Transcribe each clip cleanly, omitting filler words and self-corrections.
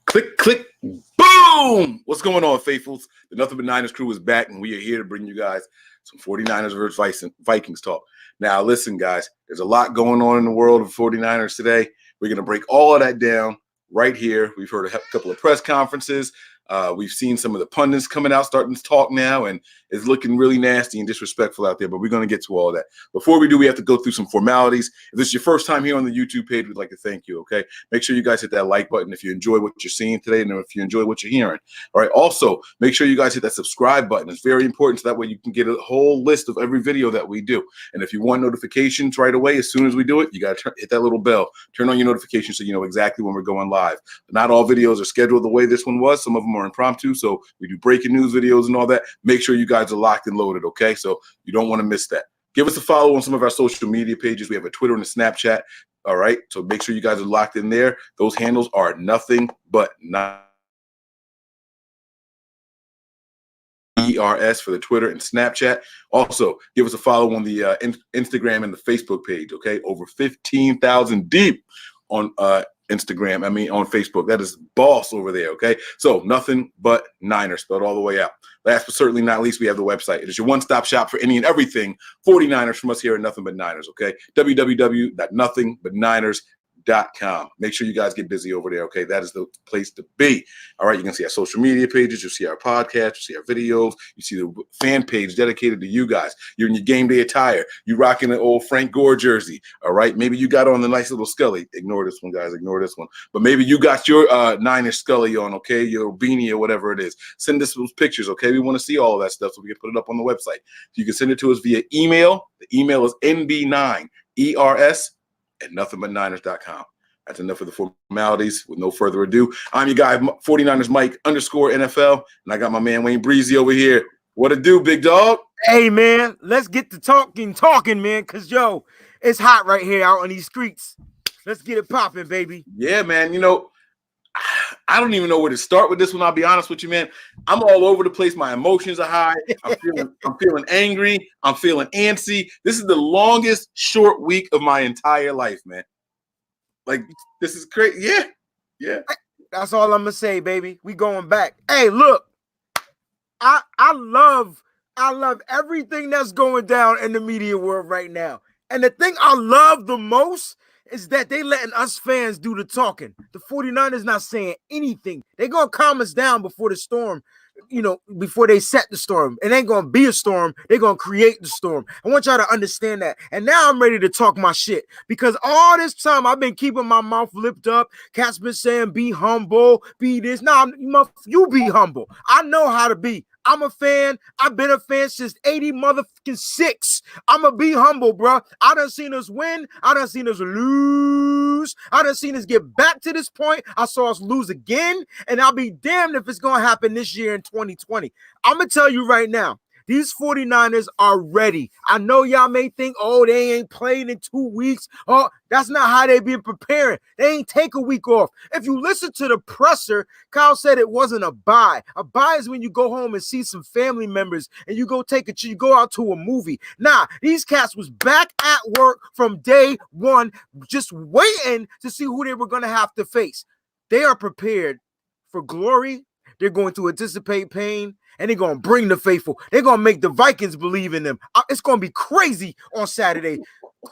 Click, click, boom! What's going on, faithfuls? The Nothing But Niners crew is back, and we are here to bring you guys some 49ers versus Vikings talk. Now, listen, guys, there's a lot going on in the world of 49ers today. We're going to break all of that down right here. We've heard a couple of press conferences. We've seen some of the pundits coming out starting to talk now, and it's looking really nasty and disrespectful out there, but we're going to get to all that. Before we do, we have to go through some formalities. If this is your first time here on the YouTube page, we'd like to thank you, okay? Make sure you guys hit that like button if you enjoy what you're seeing today and if you enjoy what you're hearing. All right, also, make sure you guys hit that subscribe button. It's very important so that way you can get a whole list of every video that we do. And if you want notifications right away, as soon as we do it, you got to hit that little bell. Turn on your notifications so you know exactly when we're going live. But not all videos are scheduled the way this one was. Some of them are impromptu, so we do breaking news videos and all that. Make sure you guys are locked and loaded, okay? So you don't want to miss that. Give us a follow on some of our social media pages. We have a Twitter and a Snapchat, all right? So make sure you guys are locked in there. Those handles are nothing but ERS for the Twitter and Snapchat. Also, give us a follow on the Instagram and the Facebook page, okay? Over 15,000 deep on Instagram, on Facebook. That is boss over there, okay? So Nothing But Niners, spelled all the way out. Last but certainly not least, we have the website. It is your one-stop shop for any and everything 49ers from us here at Nothing But Niners, okay? www.nothingbutniners.com. Make sure you guys get busy over there, okay? That is the place to be. All right, you can see our social media pages. You'll see our podcast. You see our videos. You see the fan page dedicated to you guys. You're in your game day attire. You rocking an old Frank Gore jersey, all right? Maybe you got on the nice little Scully. Ignore this one, guys. Ignore this one. But maybe you got your Niners Scully on, okay? Your beanie or whatever it is. Send us those pictures, okay? We want to see all of that stuff so we can put it up on the website. You can send it to us via email. The email is nb9ers@nothingbutniners.com. That's enough of the formalities. With no further ado, I'm your guy, 49ers Mike _NFL, and I got my man Wayne Breezy over here. What it do, big dog? Hey, man, let's get to talking, man, because, yo, it's hot right here out on these streets. Let's get it popping, baby. Yeah, man, I don't even know where to start with this one. I'll be honest with you, man. I'm all over the place. My emotions are high. I'm feeling angry. I'm feeling antsy. This is the longest short week of my entire life, man. Like, this is crazy. Yeah. That's all I'm gonna say, baby. We going back. Hey, look, I love everything that's going down in the media world right now. And the thing I love the most is that they letting us fans do the talking. The 49ers not saying anything. They gonna calm us down before the storm, before they set the storm. It ain't gonna be a storm. They're gonna create the storm. I want y'all to understand that. And now I'm ready to talk my shit, because all this time I've been keeping my mouth lipped up. Cat's been saying, be humble, be this. Nah, you be humble. I know how to be. I'm a fan. I've been a fan since 86. I'ma be humble, bro. I done seen us win. I done seen us lose. I done seen us get back to this point. I saw us lose again, and I'll be damned if it's gonna happen this year in 2020. I'm gonna tell you right now, these 49ers are ready. I know y'all may think, oh, they ain't played in 2 weeks. Oh, that's not how they been preparing. They ain't take a week off. If you listen to the presser, Kyle said it wasn't a bye. A bye is when you go home and see some family members and you go you go out to a movie. Nah, these cats was back at work from day one, just waiting to see who they were going to have to face. They are prepared for glory. They're going to anticipate pain, and they're going to bring the faithful. They're going to make the Vikings believe in them. It's going to be crazy on Saturday.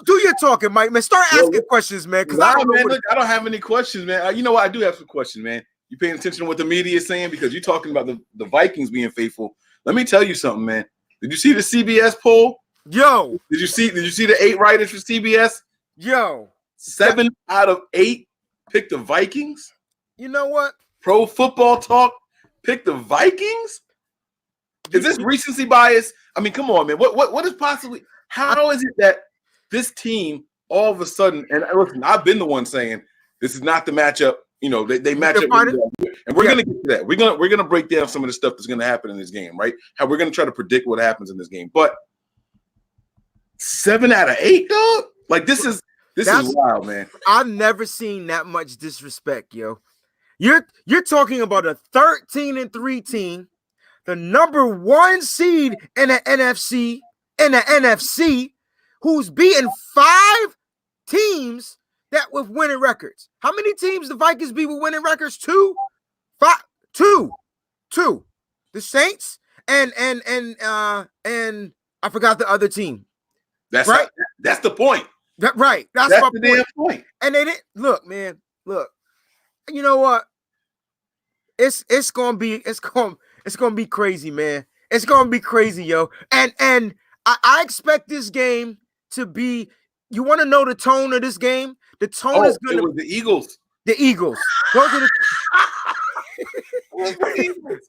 Do your talking, Mike, man. Start asking questions, man. Nah, man, I don't have any questions, man. You know what? I do have some questions, man. You paying attention to what the media is saying? Because you're talking about the Vikings being faithful. Let me tell you something, man. Did you see the CBS poll? Yo. Did you see the 8 writers for CBS? Yo. 7 out of 8 picked the Vikings? You know what? Pro Football Talk picked the Vikings? Is this recency bias? I mean, come on, man. What is possibly? How is it that this team all of a sudden? And listen, I've been the one saying this is not the matchup. They match up, and we're gonna get to that. We're gonna break down some of the stuff that's gonna happen in this game, right? How we're gonna try to predict what happens in this game. But 7 out of 8, dog. Like this is wild, man. I've never seen that much disrespect, yo. You're talking about a 13-3 team, the number 1 seed in the NFC, who's beaten 5 teams that with winning records. How many teams the Vikings beat with winning records? 2? Five, two. The Saints and I forgot the other team. That's right. That's the point. Right. That's my the point. damn point. And they didn't look, man. Look, you know what? It's gonna be crazy, man. It's gonna be crazy, yo. And I expect this game to be. You want to know the tone of this game? The tone is gonna. It was the Eagles. The Eagles. Those are the. It was the Eagles.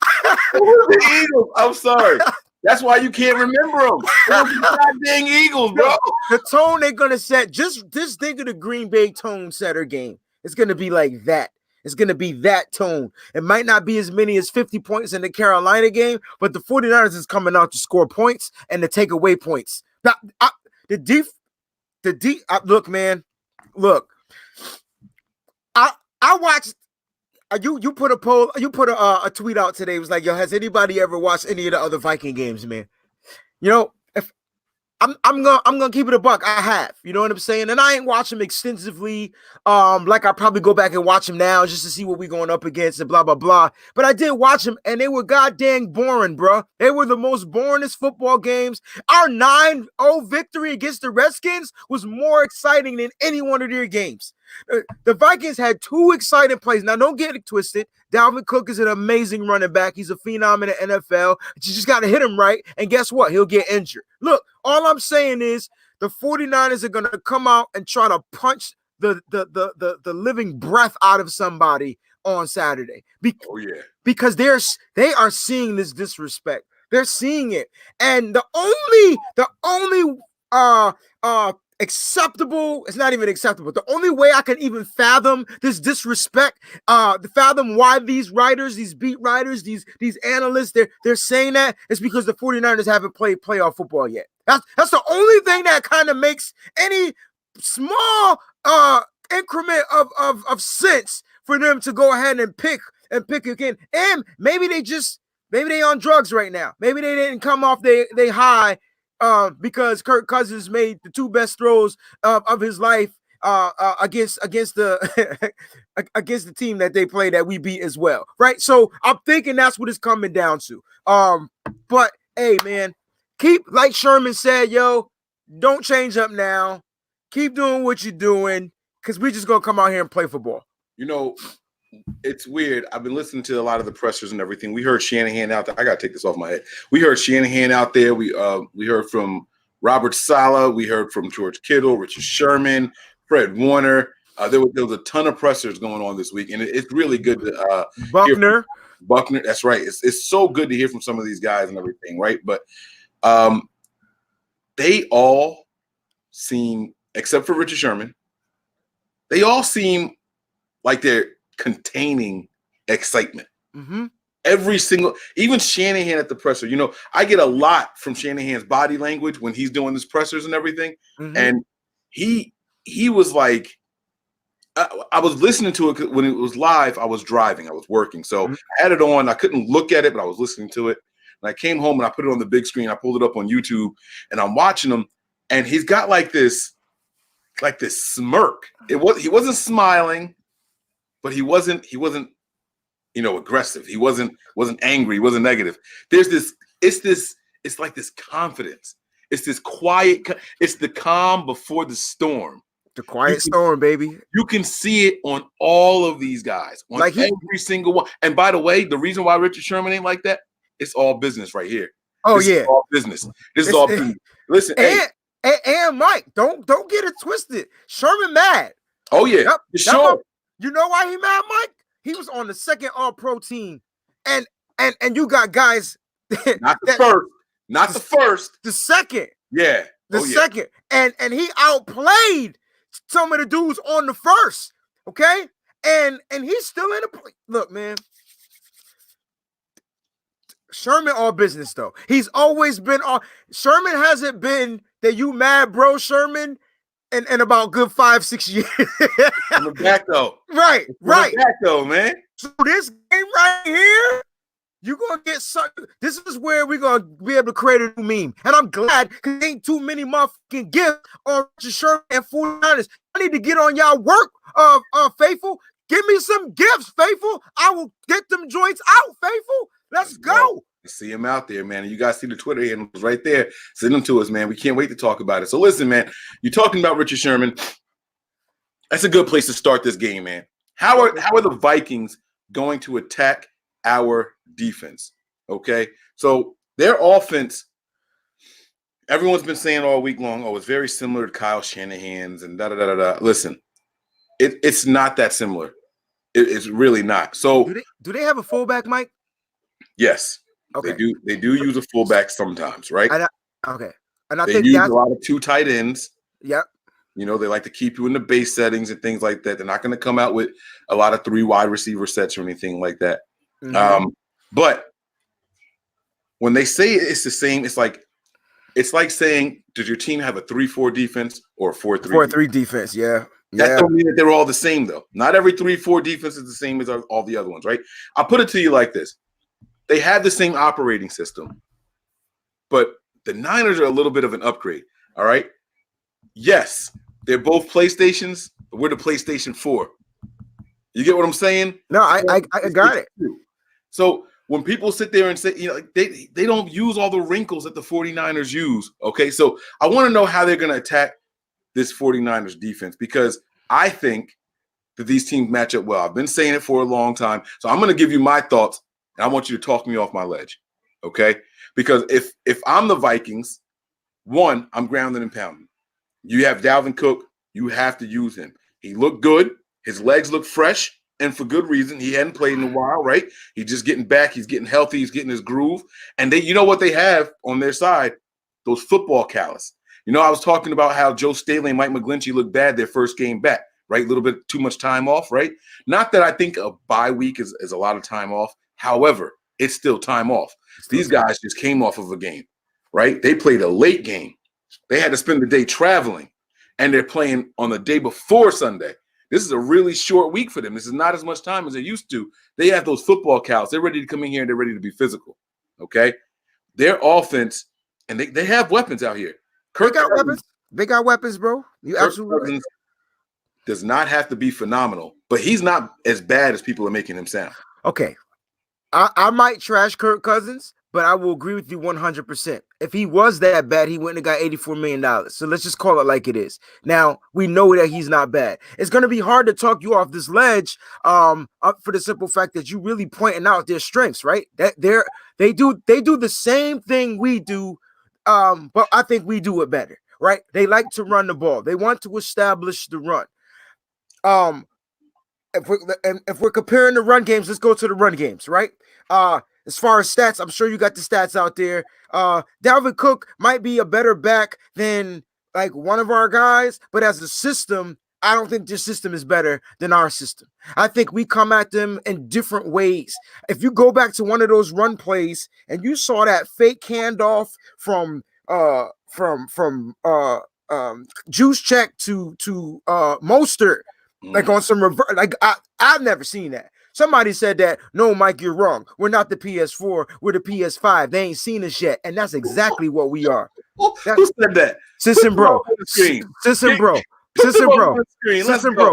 It was the Eagles. I'm sorry. That's why you can't remember them. It was the goddamn Eagles, bro. The tone they're gonna set. Just think of the Green Bay tone setter game. It's gonna be like that. It's going to be that tone. It might not be as many as 50 points in the Carolina game, but the 49ers is coming out to score points and to take away points. Now, look, man, look, I watched, you put a poll, you put a tweet out today. It was like, yo, has anybody ever watched any of the other Viking games, man? You know, if I'm gonna keep it a buck. I have, you know what I'm saying, and I ain't watch them extensively. Like I probably go back and watch them now just to see what we going up against and blah blah blah. But I did watch them, and they were goddamn boring, bro. They were the most boringest football games. Our 9-0 victory against the Redskins was more exciting than any one of their games. The Vikings had 2 exciting plays. Now, don't get it twisted. Dalvin Cook is an amazing running back. He's a phenom in the NFL. You just got to hit him right, and guess what? He'll get injured. Look, all I'm saying is the 49ers are going to come out and try to punch the living breath out of somebody on Saturday. Because they are seeing this disrespect. They're seeing it. And the only acceptable, it's not even acceptable. The only way I can even fathom this disrespect, fathom why these writers, these beat writers, these analysts, they're saying that is because the 49ers haven't played playoff football yet. That's the only thing that kind of makes any small increment of sense for them to go ahead and pick again. And maybe they on drugs right now. Maybe they didn't come off they high because Kirk Cousins made the 2 best throws of his life against the against the team that they play that we beat as well, right? So I'm thinking that's what it's coming down to. But hey, man, keep, like Sherman said, yo, don't change up now. Keep doing what you're doing, because we're just gonna come out here and play football. You know, it's weird. I've been listening to a lot of the pressers and everything. We heard Shanahan out there. I gotta take this off my head. We heard Shanahan out there. We heard from Robert Saleh. We heard from George Kittle, Richard Sherman, Fred Warner. There was a ton of pressers going on this week, and it's really good to Buckner. That's right. It's so good to hear from some of these guys and everything, right? But they all seem, except for Richard Sherman, they all seem like they're containing excitement. Mm-hmm. Every single, even Shanahan at the presser, you know, I get a lot from Shanahan's body language when he's doing his pressers and everything. Mm-hmm. And he was like, I was listening to it when it was live. I was driving, I was working. So I had it on. I couldn't look at it, but I was listening to it. And I came home and I put it on the big screen. I pulled it up on YouTube and I'm watching him. And he's got like this smirk. He wasn't smiling, but he wasn't, you know, aggressive. He wasn't angry. He wasn't negative. It's like this confidence. It's this quiet. It's the calm before the storm. The quiet storm, baby. You can see it on all of these guys, on like every single one. And by the way, the reason why Richard Sherman ain't like that, it's all business right here. Oh, this is all business. This is all business. Listen, and Mike, don't get it twisted. Sherman mad. Oh yeah, sure. You know why he mad, Mike? He was on the second All-Pro team, and you got guys. Not the first. The second. Yeah. The second. And he outplayed some of the dudes on the first. Okay, and he's still in the. Look, man. Sherman all business though. He's always been all. Sherman hasn't been that you mad, bro. Sherman, in about good 5-6 years. Coming back though. Right. Back though, man. So this game right here, you're gonna get something. This is where we're gonna be able to create a new meme, and I'm glad because ain't too many motherfucking gifts on Richard Sherman and 49ers. I need to get on y'all work, faithful. Give me some gifts, faithful. I will get them joints out, faithful. Let's go. See him out there, man. And you guys see the Twitter handles right there. Send them to us, man. We can't wait to talk about it. So listen, man, you're talking about Richard Sherman. That's a good place to start this game, man. How are the Vikings going to attack our defense? Okay, so their offense, everyone's been saying all week long, oh, it's very similar to Kyle Shanahan's and da-da-da-da-da. Listen, it's not that similar. It's really not. So do they have a fullback, Mike? Yes. Okay. They do use a fullback sometimes, right? Okay. And I they think use a lot of 2 tight ends. Yep. You know, they like to keep you in the base settings and things like that. They're not going to come out with a lot of 3 wide receiver sets or anything like that. Mm-hmm. But when they say it's the same, it's like saying, does your team have a 3-4 defense or a 4-3? 4-3 defense, yeah. That don't mean that they're all the same, though. Not every 3-4 defense is the same as all the other ones, right? I'll put it to you like this. They have the same operating system, but the Niners are a little bit of an upgrade, all right? Yes, they're both PlayStations, but we're the PlayStation 4. You get what I'm saying? No, I got it. So when people sit there and say, you know, they don't use all the wrinkles that the 49ers use, okay? So I want to know how they're going to attack this 49ers defense, because I think that these teams match up well. I've been saying it for a long time. So I'm going to give you my thoughts, and I want you to talk me off my ledge, okay? Because if I'm the Vikings, one, I'm grounded and pounding. You have Dalvin Cook. You have to use him. He looked good. His legs look fresh, and for good reason. He hadn't played in a while, right? He's just getting back. He's getting healthy. He's getting his groove. And you know what they have on their side? Those football callus. You know, I was talking about how Joe Staley and Mike McGlinchey looked bad their first game back, right? A little bit too much time off, right? Not that I think a bye week is a lot of time off. However, it's still time off. These guys just came off of a game, right? They played a late game. They had to spend the day traveling, and they're playing on the day before Sunday. This is a really short week for them. This is not as much time as they used to. They have those football cows. They're ready to come in here, and they're ready to be physical, okay? Their offense, and they have weapons out here. They got weapons, bro. You absolutely right. Does not have to be phenomenal, but he's not as bad as people are making him sound. Okay. I might trash Kirk Cousins, but I will agree with you 100%. If he was that bad, he wouldn't have got $84 million. So let's just call it like it is. Now, we know that he's not bad. It's going to be hard to talk you off this ledge up for the simple fact that you really pointing out their strengths, right? That they do the same thing we do, but I think we do it better, right? They like to run the ball. They want to establish the run. If we're comparing the run games, let's go to the run games, right? As far as stats, I'm sure you got the stats out there. Dalvin Cook might be a better back than like one of our guys, but as a system, I don't think this system is better than our system. I think we come at them in different ways. If you go back to one of those run plays and you saw that fake handoff from Juice Check to Mostert, like on some reverse, like I've never seen that. Somebody said that, no, Mike, you're wrong. We're not the PS4, we're the PS5. They ain't seen us yet. And that's exactly what we are. Who said that? Sisson bro. Sisson bro.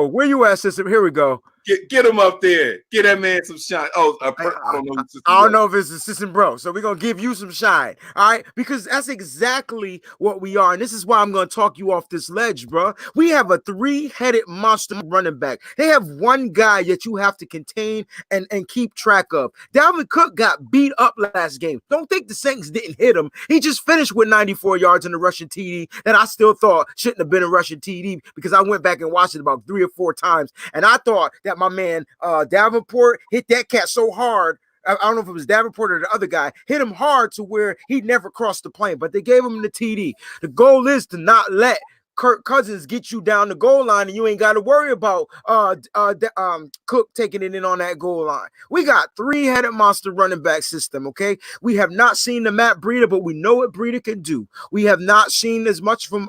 Where you at, Sisson? Here we go. Get him up there. Get that man some shine. Oh, I don't know if it's assistant bro. So we're going to give you some shine. All right. Because that's exactly what we are. And this is why I'm going to talk you off this ledge, bro. We have a 3-headed monster running back. They have one guy that you have to contain and keep track of. Dalvin Cook got beat up last game. Don't think the Saints didn't hit him. He just finished with 94 yards in the rushing TD that I still thought shouldn't have been a rushing TD because I went back and watched it about 3 or 4 times. And I thought that my man Davenport hit that cat so hard. I don't know if it was Davenport or the other guy, hit him hard to where he never crossed the plane, but they gave him the TD. The goal is to not let Kirk Cousins get you down the goal line, and you ain't got to worry about Cook taking it in on that goal line. We got 3-headed monster running back system, okay? We have not seen the Matt Breida, but we know what Breida can do. We have not seen as much from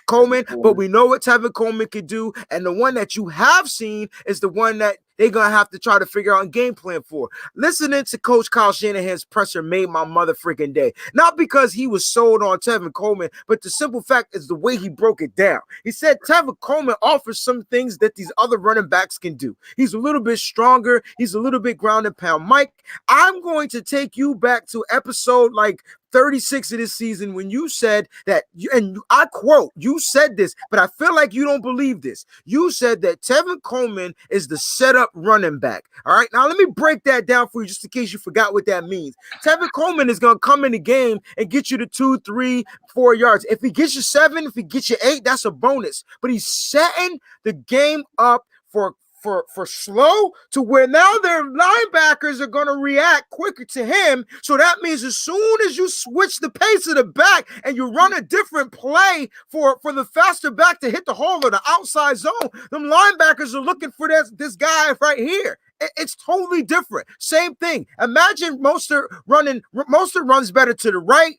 Coleman, but we know what Tevin Coleman could do, and the one that you have seen is the one that they're going to have to try to figure out a game plan for. Listening to Coach Kyle Shanahan's presser made my mother freaking day. Not because he was sold on Tevin Coleman, but the simple fact is the way he broke it down. He said Tevin Coleman offers some things that these other running backs can do. He's a little bit stronger. He's a little bit ground and pound. Mike, I'm going to take you back to episode like 36 of this season when you said that, and I quote, you said this, but I feel like you don't believe this. You said that Tevin Coleman is the setup running back. All right, now let me break that down for you just in case you forgot what that means. Tevin Coleman is going to come in the game and get you to 2, 3, 4 yards. If he gets you 7, if he gets you 8, that's a bonus. But he's setting the game up for slow to where now their linebackers are going to react quicker to him. So that means as soon as you switch the pace of the back and you run a different play for the faster back to hit the hole or the outside zone, them linebackers are looking for this guy right here. It's totally different. Same thing. Imagine Mostert runs better to the right.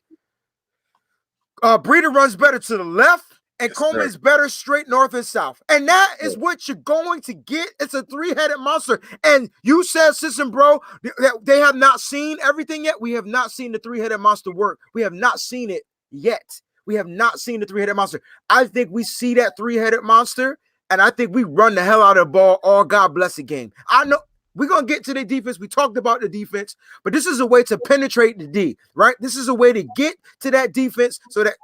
Breeder runs better to the left. And Coleman's better straight north and south. And that is what you're going to get. It's a three-headed monster. And you said, Sisson, bro, that they have not seen everything yet. We have not seen the three-headed monster work. We have not seen it yet. We have not seen the three-headed monster. I think we see that three-headed monster, and I think we run the hell out of the ball all God bless it game. I know we're going to get to the defense. We talked about the defense, but this is a way to penetrate the D, right? This is a way to get to that defense so that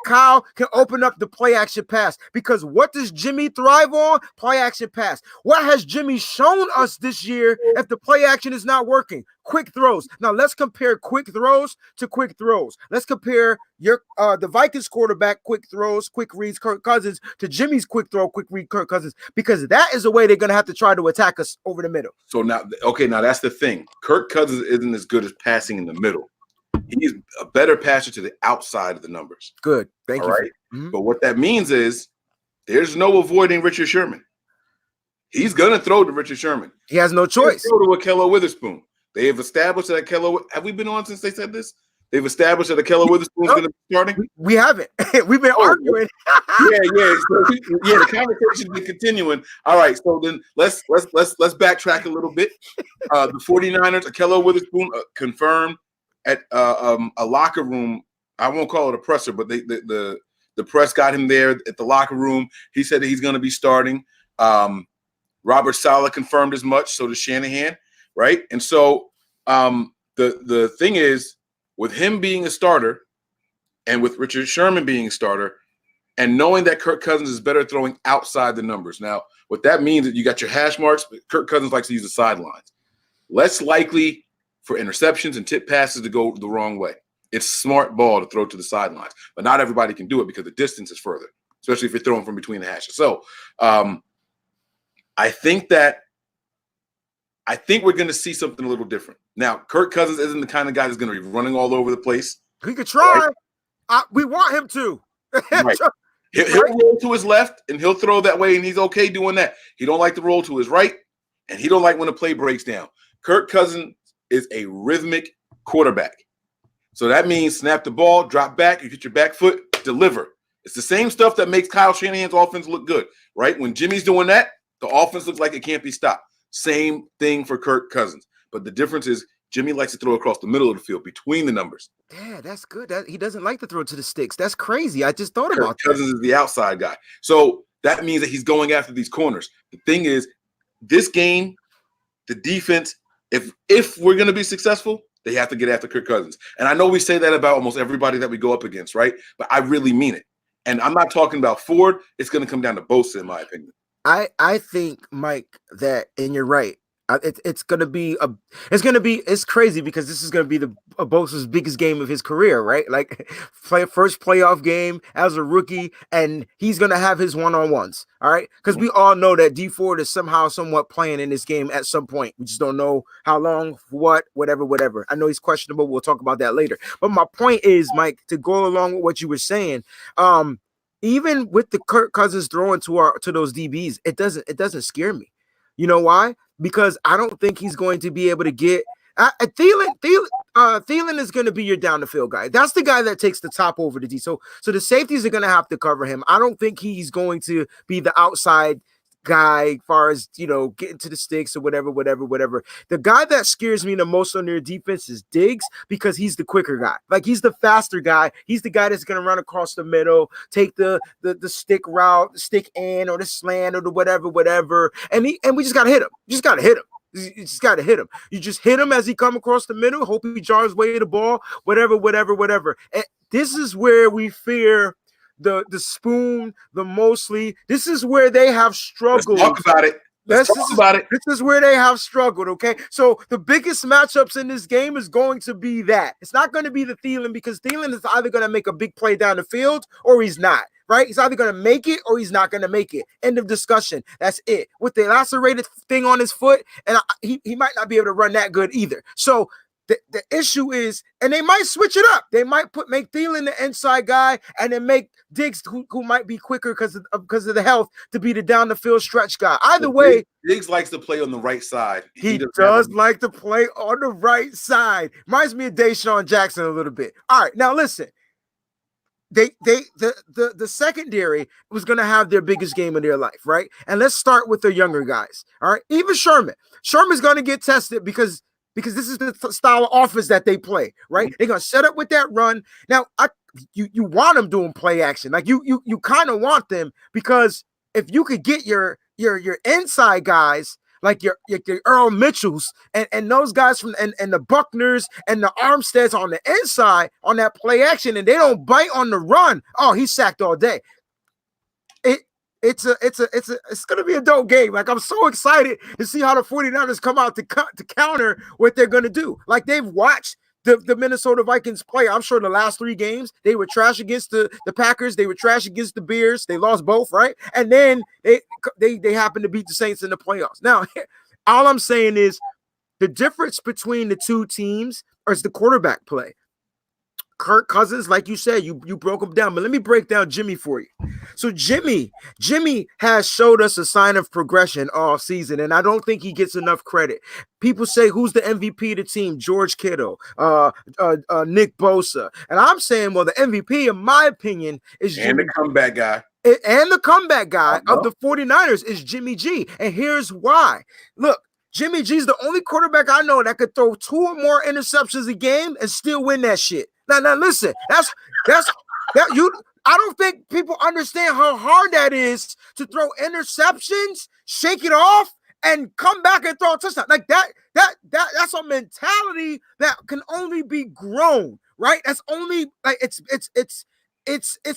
Kyle can open up the play action pass. Because what does Jimmy thrive on? Play action pass. What has Jimmy shown us this year if the play action is not working? Quick throws. Now let's compare quick throws to quick throws. Let's compare the Vikings quarterback quick throws, quick reads, Kirk Cousins, to Jimmy's quick throw, quick read, Kirk Cousins, because that is a way they're going to have to try to attack us over the middle. So now that's the thing. Kirk Cousins isn't as good as passing in the middle. He's a better passer to the outside of the numbers. Good. Thank you. Right. Mm-hmm. But what that means is there's no avoiding Richard Sherman. He's going to throw to Richard Sherman. He has no choice. He'll throw to Akello Witherspoon. They have established that Akello – have we been on since they said this? They've established that Akello Witherspoon's going to be starting? We haven't. We've been arguing. The conversation's been continuing. All right, so then let's backtrack a little bit. The 49ers, Akello Witherspoon confirmed at a locker room. I won't call it a presser, but the press got him there at the locker room. He said that he's going to be starting. Robert Saleh confirmed as much. So does Shanahan, right? And so the thing is, with him being a starter and with Richard Sherman being a starter and knowing that Kirk Cousins is better throwing outside the numbers. Now, what that means is you got your hash marks, but Kirk Cousins likes to use the sidelines. Less likely for interceptions and tip passes to go the wrong way. It's smart ball to throw to the sidelines, but not everybody can do it because the distance is further, especially if you're throwing from between the hashes. So I think we're going to see something a little different. Now, Kirk Cousins isn't the kind of guy that's going to be running all over the place. He could try. Right? We want him to. Right. He'll roll to his left, and he'll throw that way, and he's okay doing that. He don't like to roll to his right, and he don't like when the play breaks down. Kirk Cousins is a rhythmic quarterback. So that means snap the ball, drop back, you get your back foot, deliver. It's the same stuff that makes Kyle Shanahan's offense look good, right? When Jimmy's doing that, the offense looks like it can't be stopped. Same thing for Kirk Cousins. But the difference is Jimmy likes to throw across the middle of the field between the numbers. Yeah, that's good. He doesn't like to throw to the sticks. That's crazy. I just thought about that. Kirk Cousins is the outside guy. So that means that he's going after these corners. The thing is, this game, the defense, if we're going to be successful, they have to get after Kirk Cousins. And I know we say that about almost everybody that we go up against, right? But I really mean it. And I'm not talking about Ford. It's going to come down to Bosa, in my opinion. I think, Mike, that, and you're right. It's crazy because this is going to be Bosa's biggest game of his career, right? Like first playoff game as a rookie, and he's going to have his one-on-ones, all right? Because we all know that D Ford is somewhat playing in this game at some point. We just don't know how long, whatever. I know he's questionable. We'll talk about that later. But my point is, Mike, to go along with what you were saying, even with the Kirk Cousins throwing to those DBs, it doesn't scare me. You know why? Because I don't think he's going to be able to get Thielen is going to be your down the field guy. That's the guy that takes the top over the D. So the safeties are going to have to cover him. I don't think he's going to be the outside guy, as far as getting to the sticks or whatever. The guy that scares me the most on their defense is Diggs, because he's the quicker guy. Like, he's the faster guy. He's the guy that's gonna run across the middle, take the stick route, the stick in or the slant or the whatever. And we just gotta hit him. You just gotta hit him. You just got to hit him. You just hit him as he come across the middle. Hope he jars way the ball, whatever. And this is where we fear the Spoon, the Mosley. This is where they have struggled. Let's talk about it. Let's talk about it. This is where they have struggled, okay? So the biggest matchups in this game is going to be that. It's not going to be the Thielen, because Thielen is either going to make a big play down the field or he's not, right? He's either going to make it or he's not going to make it. End of discussion. That's it. With the lacerated thing on his foot, and he might not be able to run that good either. So the issue is, and they might switch it up. They might make Thielen the inside guy, and then make Diggs, who might be quicker because of the health, to be the down the field stretch guy. Either way, Diggs likes to play on the right side. He does like to play on the right side. Reminds me of Deshaun Jackson a little bit. All right, now listen. The secondary was going to have their biggest game of their life, right? And let's start with the younger guys. All right, even Sherman. Sherman's going to get tested because this is the style of offense that they play, right? They're gonna set up with that run. Now, you want them doing play action, like you kind of want them, because if you could get your inside guys, like your Earl Mitchells and those guys from and the Buckners and the Armsteads on the inside on that play action, and they don't bite on the run, oh, he's sacked all day. It's gonna be a dope game. Like, I'm so excited to see how the 49ers come out to counter what they're gonna do. Like, they've watched the Minnesota Vikings play. I'm sure the last 3 games they were trash against the Packers, they were trash against the Bears. They lost both, right? And then they happened to beat the Saints in the playoffs. Now, all I'm saying is the difference between the two teams is the quarterback play. Kirk Cousins, like you said, you broke him down, but let me break down Jimmy for you. So Jimmy has showed us a sign of progression all season, and I don't think he gets enough credit. People say, who's the MVP of the team? George Kittle, Nick Bosa. And I'm saying, well, the MVP, in my opinion, is Jimmy. And the comeback guy. And the comeback guy of the 49ers is Jimmy G. And here's why. Look, Jimmy G's the only quarterback I know that could throw 2 or more interceptions a game and still win that shit. Now listen, that's you. I don't think people understand how hard that is to throw interceptions, shake it off, and come back and throw a touchdown. Like that's a mentality that can only be grown, right? That's only like it's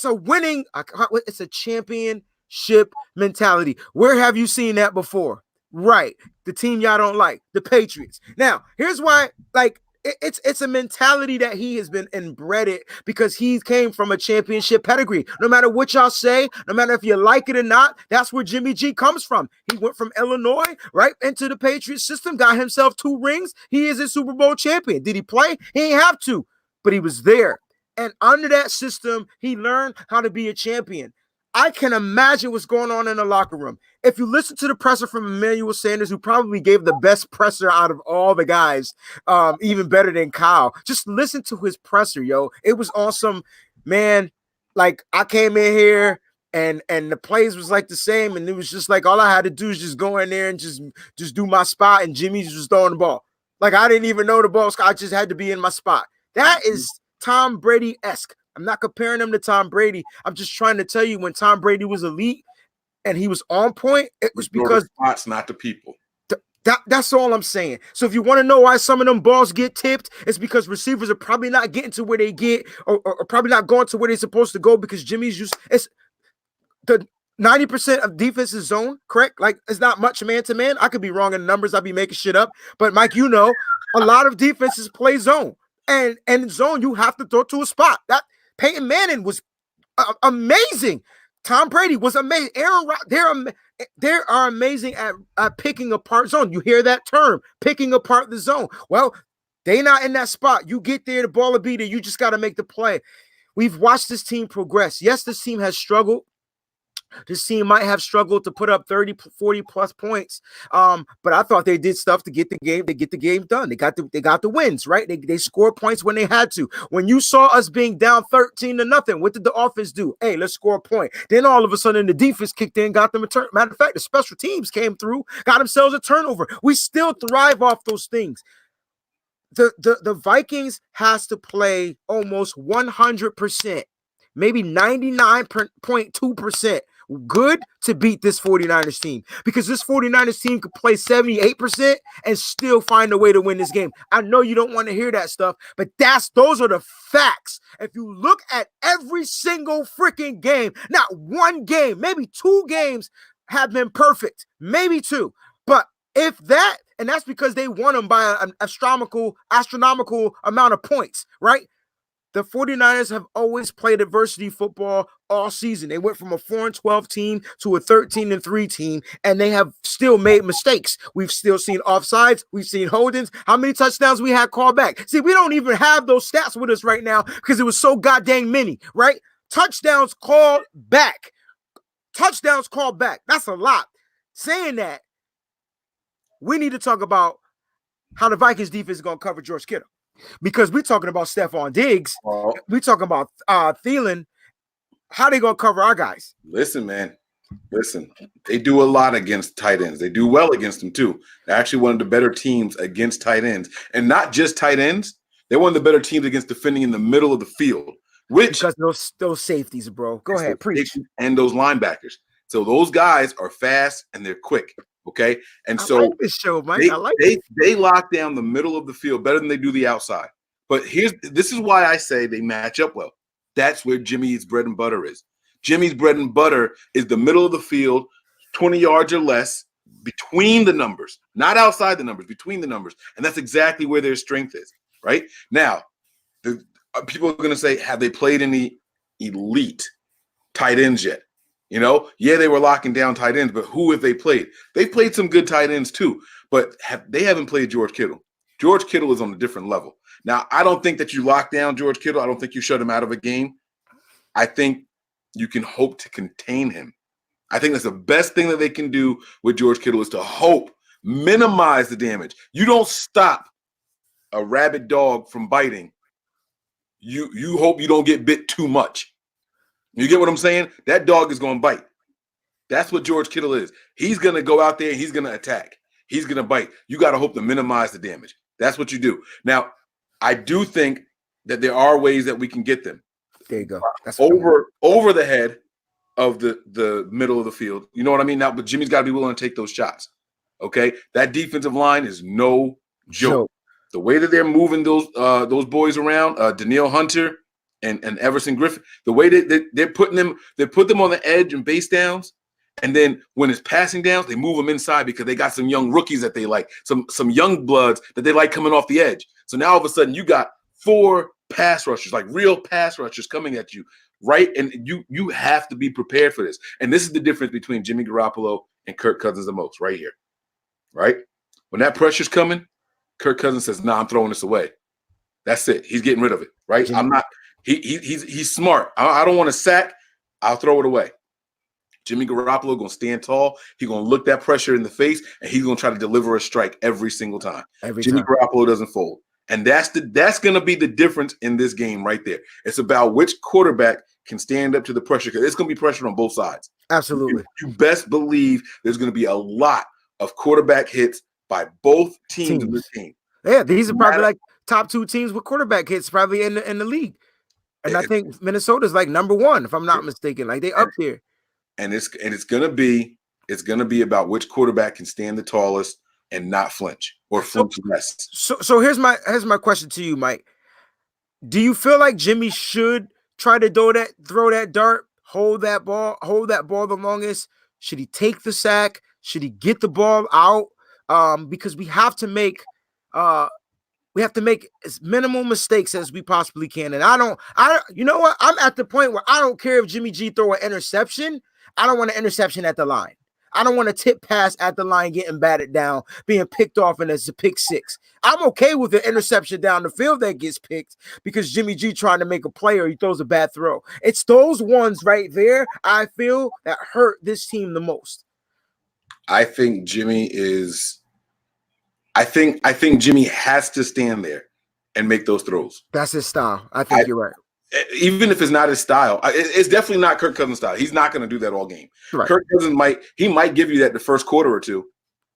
a winning, it's a championship mentality. Where have you seen that before? Right, the team y'all don't like, the Patriots. Now, here's why, like, it's a mentality that he has been inbred because he came from a championship pedigree. No matter what y'all say, no matter if you like it or not, that's where Jimmy G comes from. He went from Illinois right into the Patriots system, got himself 2 rings. He is a Super Bowl champion. Did he play? He didn't have to, but he was there. And under that system, he learned how to be a champion. I can imagine what's going on in the locker room. If you listen to the presser from Emmanuel Sanders, who probably gave the best presser out of all the guys, even better than Kyle, just listen to his presser, yo. It was awesome, man. Like, I came in here and the plays was like the same, and it was just like all I had to do is just go in there and just do my spot, and Jimmy's just throwing the ball. Like, I didn't even know the ball. I just had to be in my spot. That is Tom Brady-esque. I'm not comparing him to Tom Brady. I'm just trying to tell you, when Tom Brady was elite and he was on point, it was because spots, not the people. That's all I'm saying. So if you want to know why some of them balls get tipped, it's because receivers are probably not getting to where they get, or probably not going to where they're supposed to go, because Jimmy's just it's the 90% of defense is zone, correct? Like, it's not much man to man. I could be wrong in the numbers. I'll be making shit up. But Mike, you know, a lot of defenses play zone. And in zone, you have to throw to a spot. That Peyton Manning was amazing. Tom Brady was amazing. Aaron Rodgers, they are amazing at picking apart zone. You hear that term, picking apart the zone. Well, they not in that spot. You get there, the ball will be there. You just got to make the play. We've watched this team progress. Yes, this team has struggled. This team might have struggled to put up 30, 40 plus points. But I thought they did stuff to get the game. They get the game done. They got the wins, right? They scored points when they had to. When you saw us being down 13-0, what did the offense do? Hey, let's score a point. Then all of a sudden the defense kicked in, got them a turn. Matter of fact, the special teams came through, got themselves a turnover. We still thrive off those things. The Vikings has to play almost 100%, maybe 99.2% good to beat this 49ers team, because this 49ers team could play 78% and still find a way to win this game. I know you don't want to hear that stuff, but those are the facts. If you look at every single freaking game, not one game, maybe 2 games have been perfect, maybe 2, but if that, and that's because they won them by an astronomical amount of points, right? The 49ers have always played adversity football all season. They went from a 4-12 team to a 13-3 team, and they have still made mistakes. We've still seen offsides. We've seen holdings. How many touchdowns we had called back? See, we don't even have those stats with us right now because it was so goddamn many, right? Touchdowns called back. Touchdowns called back. That's a lot. Saying that, we need to talk about how the Vikings defense is going to cover George Kittle, because we're talking about Stephon Diggs. We're talking about Thielen. How they going to cover our guys? Listen, man. Listen, they do a lot against tight ends. They do well against them, too. They're actually one of the better teams against tight ends. And not just tight ends. They're one of the better teams against defending in the middle of the field. Because those safeties, bro. Go ahead, preach. And those linebackers. So those guys are fast and they're quick. Okay, and so I like this show, Mike. They lock down the middle of the field better than they do the outside. But this is why I say they match up well. That's where Jimmy's bread and butter is. Jimmy's bread and butter is the middle of the field, 20 yards or less, between the numbers, not outside the numbers, between the numbers, and that's exactly where their strength is. Right now, people are going to say, have they played any elite tight ends yet? You know, yeah, they were locking down tight ends, but who have they played? They've played some good tight ends too, but they haven't played George Kittle. George Kittle is on a different level. Now, I don't think that you lock down George Kittle. I don't think you shut him out of a game. I think you can hope to contain him. I think that's the best thing that they can do with George Kittle is to minimize the damage. You don't stop a rabid dog from biting. You hope you don't get bit too much. You get what I'm saying? That dog is going to bite. That's what George Kittle is. He's going to go out there and he's going to attack. He's going to bite. You got to hope to minimize the damage. That's what you do. Now, I do think that there are ways that we can get them. There you go. That's over the head of the middle of the field. You know what I mean? Now, but Jimmy's got to be willing to take those shots. Okay? That defensive line is no joke. The way that they're moving those boys around, Danielle Hunter and Everson Griffin, the way that they put them on the edge and base downs, and then when it's passing downs, they move them inside because they got some young rookies that they like, some young bloods that they like coming off the edge. So now all of a sudden you got 4 pass rushers, like real pass rushers coming at you, right? And you have to be prepared for this. And this is the difference between Jimmy Garoppolo and Kirk Cousins the most, right here, right? When that pressure's coming, Kirk Cousins says, "Nah, I'm throwing this away." That's it. He's getting rid of it, right? I'm not. He's smart. I don't want to sack. I'll throw it away. Jimmy Garoppolo going to stand tall. He's going to look that pressure in the face, and he's going to try to deliver a strike every single time. Jimmy Garoppolo doesn't fold. And that's going to be the difference in this game right there. It's about which quarterback can stand up to the pressure, because it's going to be pressure on both sides. Absolutely. You best believe there's going to be a lot of quarterback hits by both teams in this game. Yeah, these are probably like top 2 teams with quarterback hits probably in the league. And I think Minnesota's like number 1, if I'm not mistaken. Like they up there. And it's gonna be about which quarterback can stand the tallest and not flinch or flinch less. So here's my question to you, Mike. Do you feel like Jimmy should try to throw that dart, hold that ball the longest? Should he take the sack? Should he get the ball out? Because we have to make as minimal mistakes as we possibly can. And you know what? I'm at the point where I don't care if Jimmy G throw an interception. I don't want an interception at the line. I don't want a tip pass at the line getting batted down, being picked off, and it's a pick six. I'm okay with the interception down the field that gets picked because Jimmy G trying to make a play or he throws a bad throw. It's those ones right there, I feel, that hurt this team the most. I think Jimmy has to stand there and make those throws. That's his style. I think you're right. Even if it's not his style, it's definitely not Kirk Cousins' style. He's not going to do that all game. Right. Kirk Cousins might give you that the first quarter or two,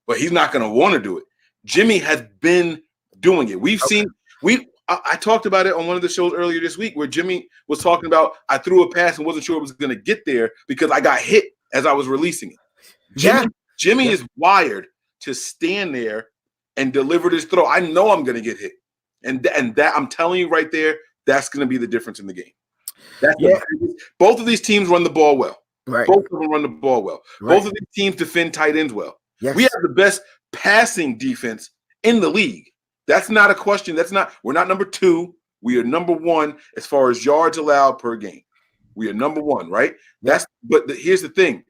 but he's not going to want to do it. Jimmy has been doing it. I talked about it on one of the shows earlier this week where Jimmy was talking about I threw a pass and wasn't sure it was going to get there because I got hit as I was releasing it. Jimmy is wired to stand there and deliver this throw. I know I'm going to get hit. And that I'm telling you right there, that's going to be the difference in the game. Both of these teams run the ball well. Right. Both of them run the ball well. Right. Both of these teams defend tight ends well. Yes. We have the best passing defense in the league. That's not a question. We're not number 2. We are number 1 as far as yards allowed per game. We are number 1, right? But here's the thing.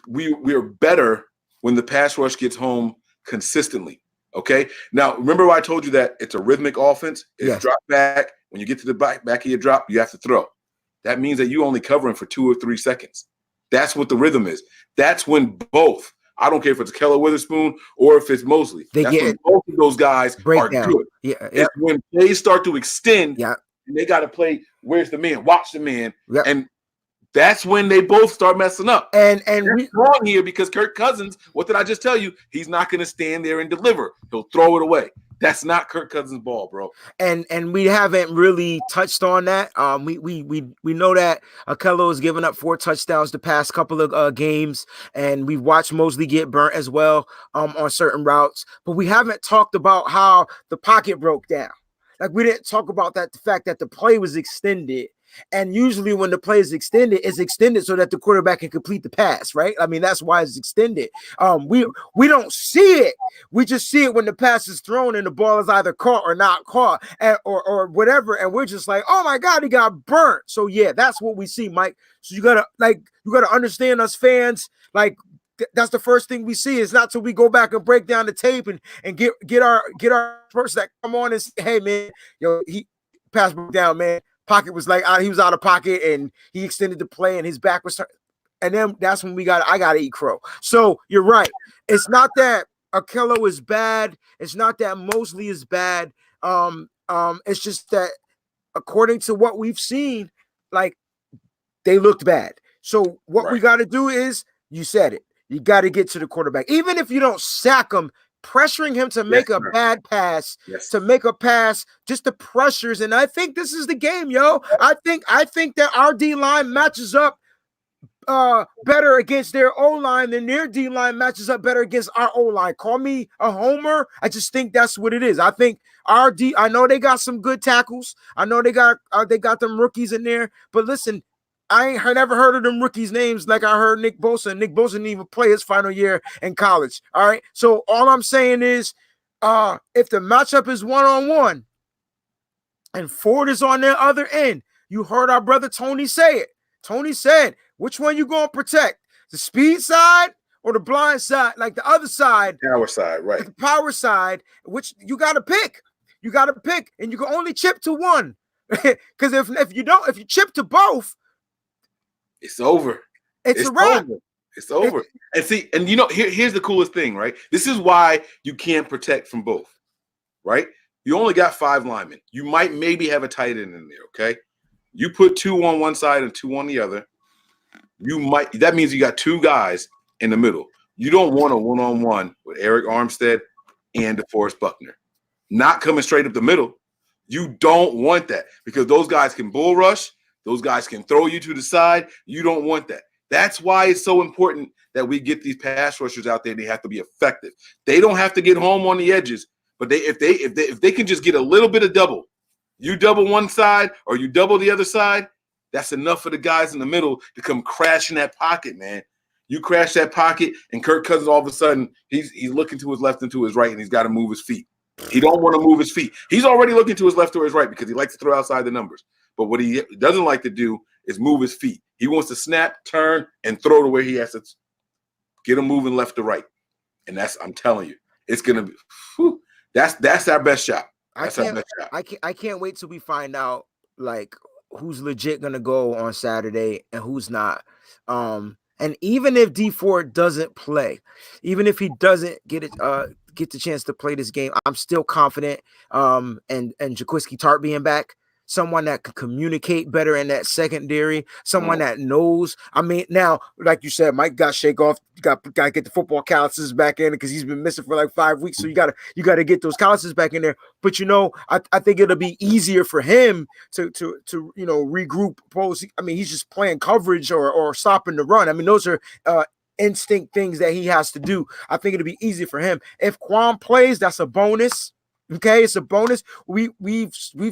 We are better when the pass rush gets home consistently. Okay. Now, remember I told you that it's a rhythmic offense. It's drop back. When you get to the back of your drop, you have to throw. That means that you're only covering for 2 or 3 seconds. That's what the rhythm is. That's when both. I don't care if it's Keller Witherspoon or if it's Mosley. When both of those guys are good. It's when plays start to extend and they got to play. Where's the man? Watch the man. And that's when they both start messing up. And we're wrong here because Kirk Cousins, what did I just tell you? He's not going to stand there and deliver. He'll throw it away. That's not Kirk Cousins' ball, bro. And we haven't really touched on that. We know that Akello has given up 4 touchdowns the past couple of games, and we've watched Mosley get burnt as well on certain routes. But we haven't talked about how the pocket broke down. Like we didn't talk about that, the fact that the play was extended. And usually when the play is extended, it's extended so that the quarterback can complete the pass, right? I mean, that's why it's extended. We don't see it. We just see it when the pass is thrown and the ball is either caught or not caught or whatever. And we're just like, oh my God, he got burnt. So yeah, that's what we see, Mike. So you gotta understand us fans, like that's the first thing we see. It's not till we go back and break down the tape and get our person that come on and say, hey man, he pass broke down, man. Pocket was like he was out of pocket and he extended the play and his back was turned. And then that's when I gotta eat crow. So you're right. It's not that Akello is bad. It's not that Mosley is bad. It's just that according to what we've seen, like they looked bad. So what we got to do is, you said it, you got to get to the quarterback. Even if you don't sack him, pressuring him to make a bad pass, to make a pass, just the pressures. And I think this is the game, yo. I think that our D-line matches up better against their O-line than their D-line matches up better against our O-line. Call me a homer. I just think that's what it is. I think I know they got some good tackles. I know they got them rookies in there. But listen, I ain't never heard of them rookies' names like I heard Nick Bosa. Nick Bosa didn't even play his final year in college. All right. So all I'm saying is, if the matchup is 1-on-1 and Ford is on their other end, you heard our brother Tony say it. Tony said, which one you gonna protect? The speed side or the blind side? Like the other side. Power side, right. The power side, which you gotta pick. You gotta pick, and you can only chip to one. Because if you chip to both, it's over. It's a wrap. It's over. And see, and here's the coolest thing, right? This is why you can't protect from both, right? You only got 5 linemen. You might maybe have a tight end in there, okay? You put 2 on one side and 2 on the other. That means you got 2 guys in the middle. You don't want a 1-on-1 with Eric Armstead and DeForest Buckner. Not coming straight up the middle. You don't want that because those guys can bull rush. Those guys can throw you to the side. You don't want that. That's why it's so important that we get these pass rushers out there. They have to be effective. They don't have to get home on the edges, but if they can just get a little bit of double, you double one side or you double the other side, that's enough for the guys in the middle to come crash in that pocket, man. You crash that pocket, and Kirk Cousins all of a sudden he's looking to his left and to his right, and he's got to move his feet. He don't want to move his feet. He's already looking to his left or his right because he likes to throw outside the numbers. But what he doesn't like to do is move his feet. He wants to snap, turn, and throw to where he has to get them moving left to right. And I'm telling you, it's gonna be. Whew, that's our best shot. That's our best shot. I can't wait till we find out like who's legit gonna go on Saturday and who's not. And even if D Ford doesn't play, even if he doesn't get the chance to play this game, I'm still confident. And Jaquiski Tart being back, someone that can communicate better in that secondary, someone that knows. I mean, now, like you said, Mike got shake off. You got to get the football calluses back in because he's been missing for like 5 weeks. So you gotta get those calluses back in there. But I think it'll be easier for him to regroup. I mean, he's just playing coverage or stopping the run. I mean, those are instinct things that he has to do. I think it'll be easy for him. If Quan plays, that's a bonus. Okay, it's a bonus. We've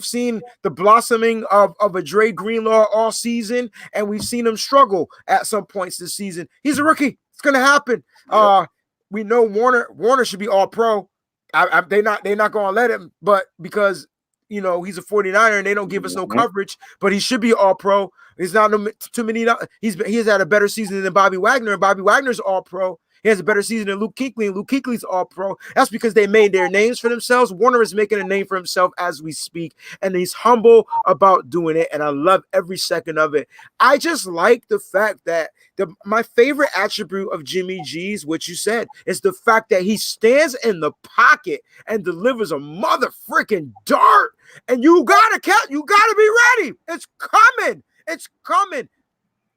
seen the blossoming of a Dre Greenlaw all season, and we've seen him struggle at some points this season. He's a rookie. It's gonna happen. Yep. We know Warner should be all pro. They're not gonna let him, but because he's a 49er and they don't give us no coverage, but he should be all pro. He's not too many. He has had a better season than Bobby Wagner, and Bobby Wagner's all pro. He has a better season than Luke Kuechly, and Luke Kuechly's all pro. That's because they made their names for themselves. Warner is making a name for himself as we speak, and he's humble about doing it, and I love every second of it. I just like the fact that my favorite attribute of Jimmy G's, what you said, is the fact that he stands in the pocket and delivers a mother freaking dart, and you gotta be ready. It's coming. It's coming.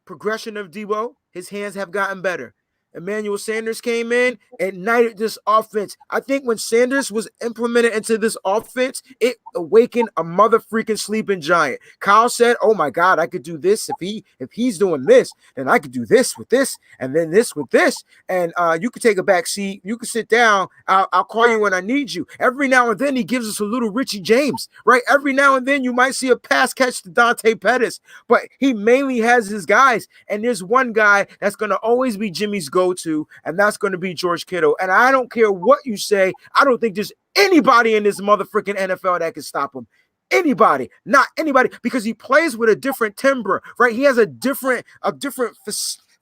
Progression of Debo, his hands have gotten better. Emmanuel Sanders came in, ignited this offense. I think when Sanders was implemented into this offense, it awakened a mother freaking sleeping giant. Kyle said, "Oh my God, I could do this if he's doing this, then I could do this with this, and then this with this." And you could take a back seat. You could sit down. I'll call you when I need you. Every now and then, he gives us a little Richie James, right? Every now and then, you might see a pass catch to Dante Pettis, but he mainly has his guys. And there's one guy that's going to always be Jimmy's go-to, and that's going to be George Kittle. And I don't care what you say. I don't think there's anybody in this motherfucking NFL that can stop him. Anybody, not anybody, because he plays with a different timbre, right? He has a different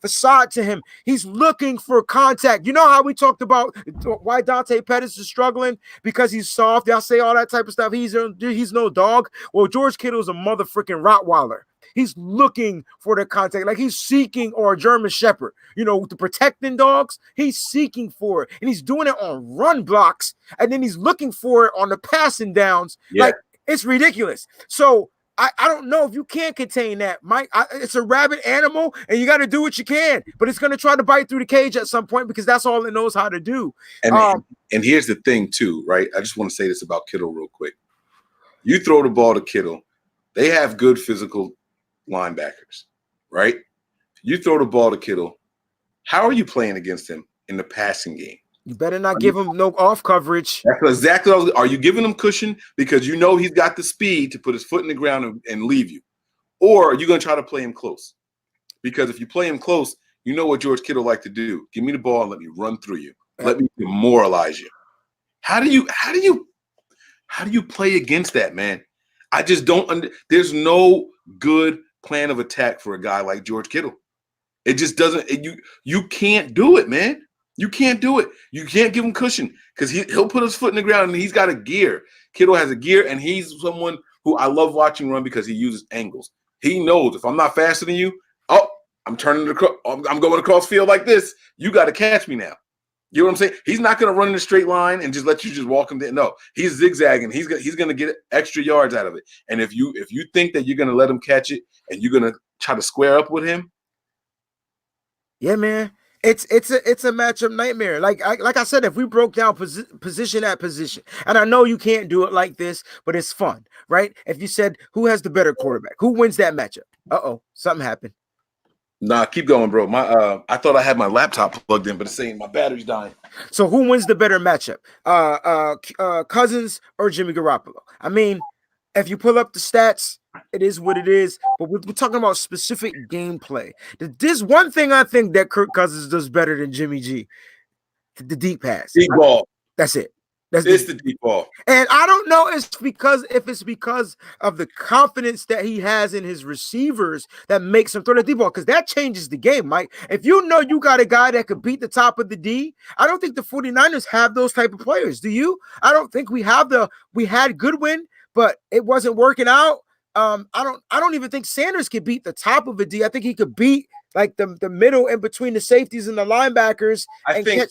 facade to him. He's looking for contact. You know how we talked about why Dante Pettis is struggling? Because he's soft. Y'all say all that type of stuff. He's no dog. Well, George Kittle is a motherfucking Rottweiler. He's looking for the contact, like he's seeking, or a German Shepherd, the protecting dogs. He's seeking for it, and he's doing it on run blocks, and then he's looking for it on the passing downs. Yeah. Like, it's ridiculous. So I don't know if you can contain that, Mike. It's a rabid animal, and you got to do what you can, but it's going to try to bite through the cage at some point because that's all it knows how to do. And here's the thing, too, right? I just want to say this about Kittle real quick. You throw the ball to Kittle, they have good physical linebackers, right? You throw the ball to Kittle, how are you playing against him in the passing game? You better not give him no off coverage. That's exactly what are you giving him cushion because he's got the speed to put his foot in the ground and leave you? Or are you going to try to play him close? Because if you play him close, you know what George Kittle like to do. Give me the ball and let me run through you. Let me demoralize you. How do you play against that, man? I just don't there's no good plan of attack for a guy like George Kittle. It just doesn't. You can't do it, man. You can't do it. You can't give him cushion because he'll put his foot in the ground and he's got a gear. Kittle has a gear, and he's someone who I love watching run because he uses angles. He knows if I'm not faster than you, I'm going across field like this. You got to catch me now. You know what I'm saying? He's not going to run in a straight line and just let you just walk him there. No, he's zigzagging. He's going to get extra yards out of it. And if you think that you're going to let him catch it and you're going to try to square up with him, yeah, man, it's a matchup nightmare. Like I said, if we broke down position at position, and I know you can't do it like this, but it's fun, right? If you said who has the better quarterback, who wins that matchup? Something happened. Nah, keep going, bro. I thought I had my laptop plugged in, but it's saying my battery's dying. So who wins the better matchup? Cousins or Jimmy Garoppolo? I mean, if you pull up the stats, it is what it is. But we're talking about specific gameplay. There's one thing I think that Kirk Cousins does better than Jimmy G: the deep pass. Deep ball. That's it. That's It's deep. the deep ball. And I don't know if it's because of the confidence that he has in his receivers that makes him throw the deep ball, because that changes the game, Mike. If you know you got a guy that could beat the top of the D, I don't think the 49ers have those type of players. Do you? I don't think we had Goodwin, but it wasn't working out. I don't even think Sanders could beat the top of a D. I think he could beat like the middle in between the safeties and the linebackers I and think catch.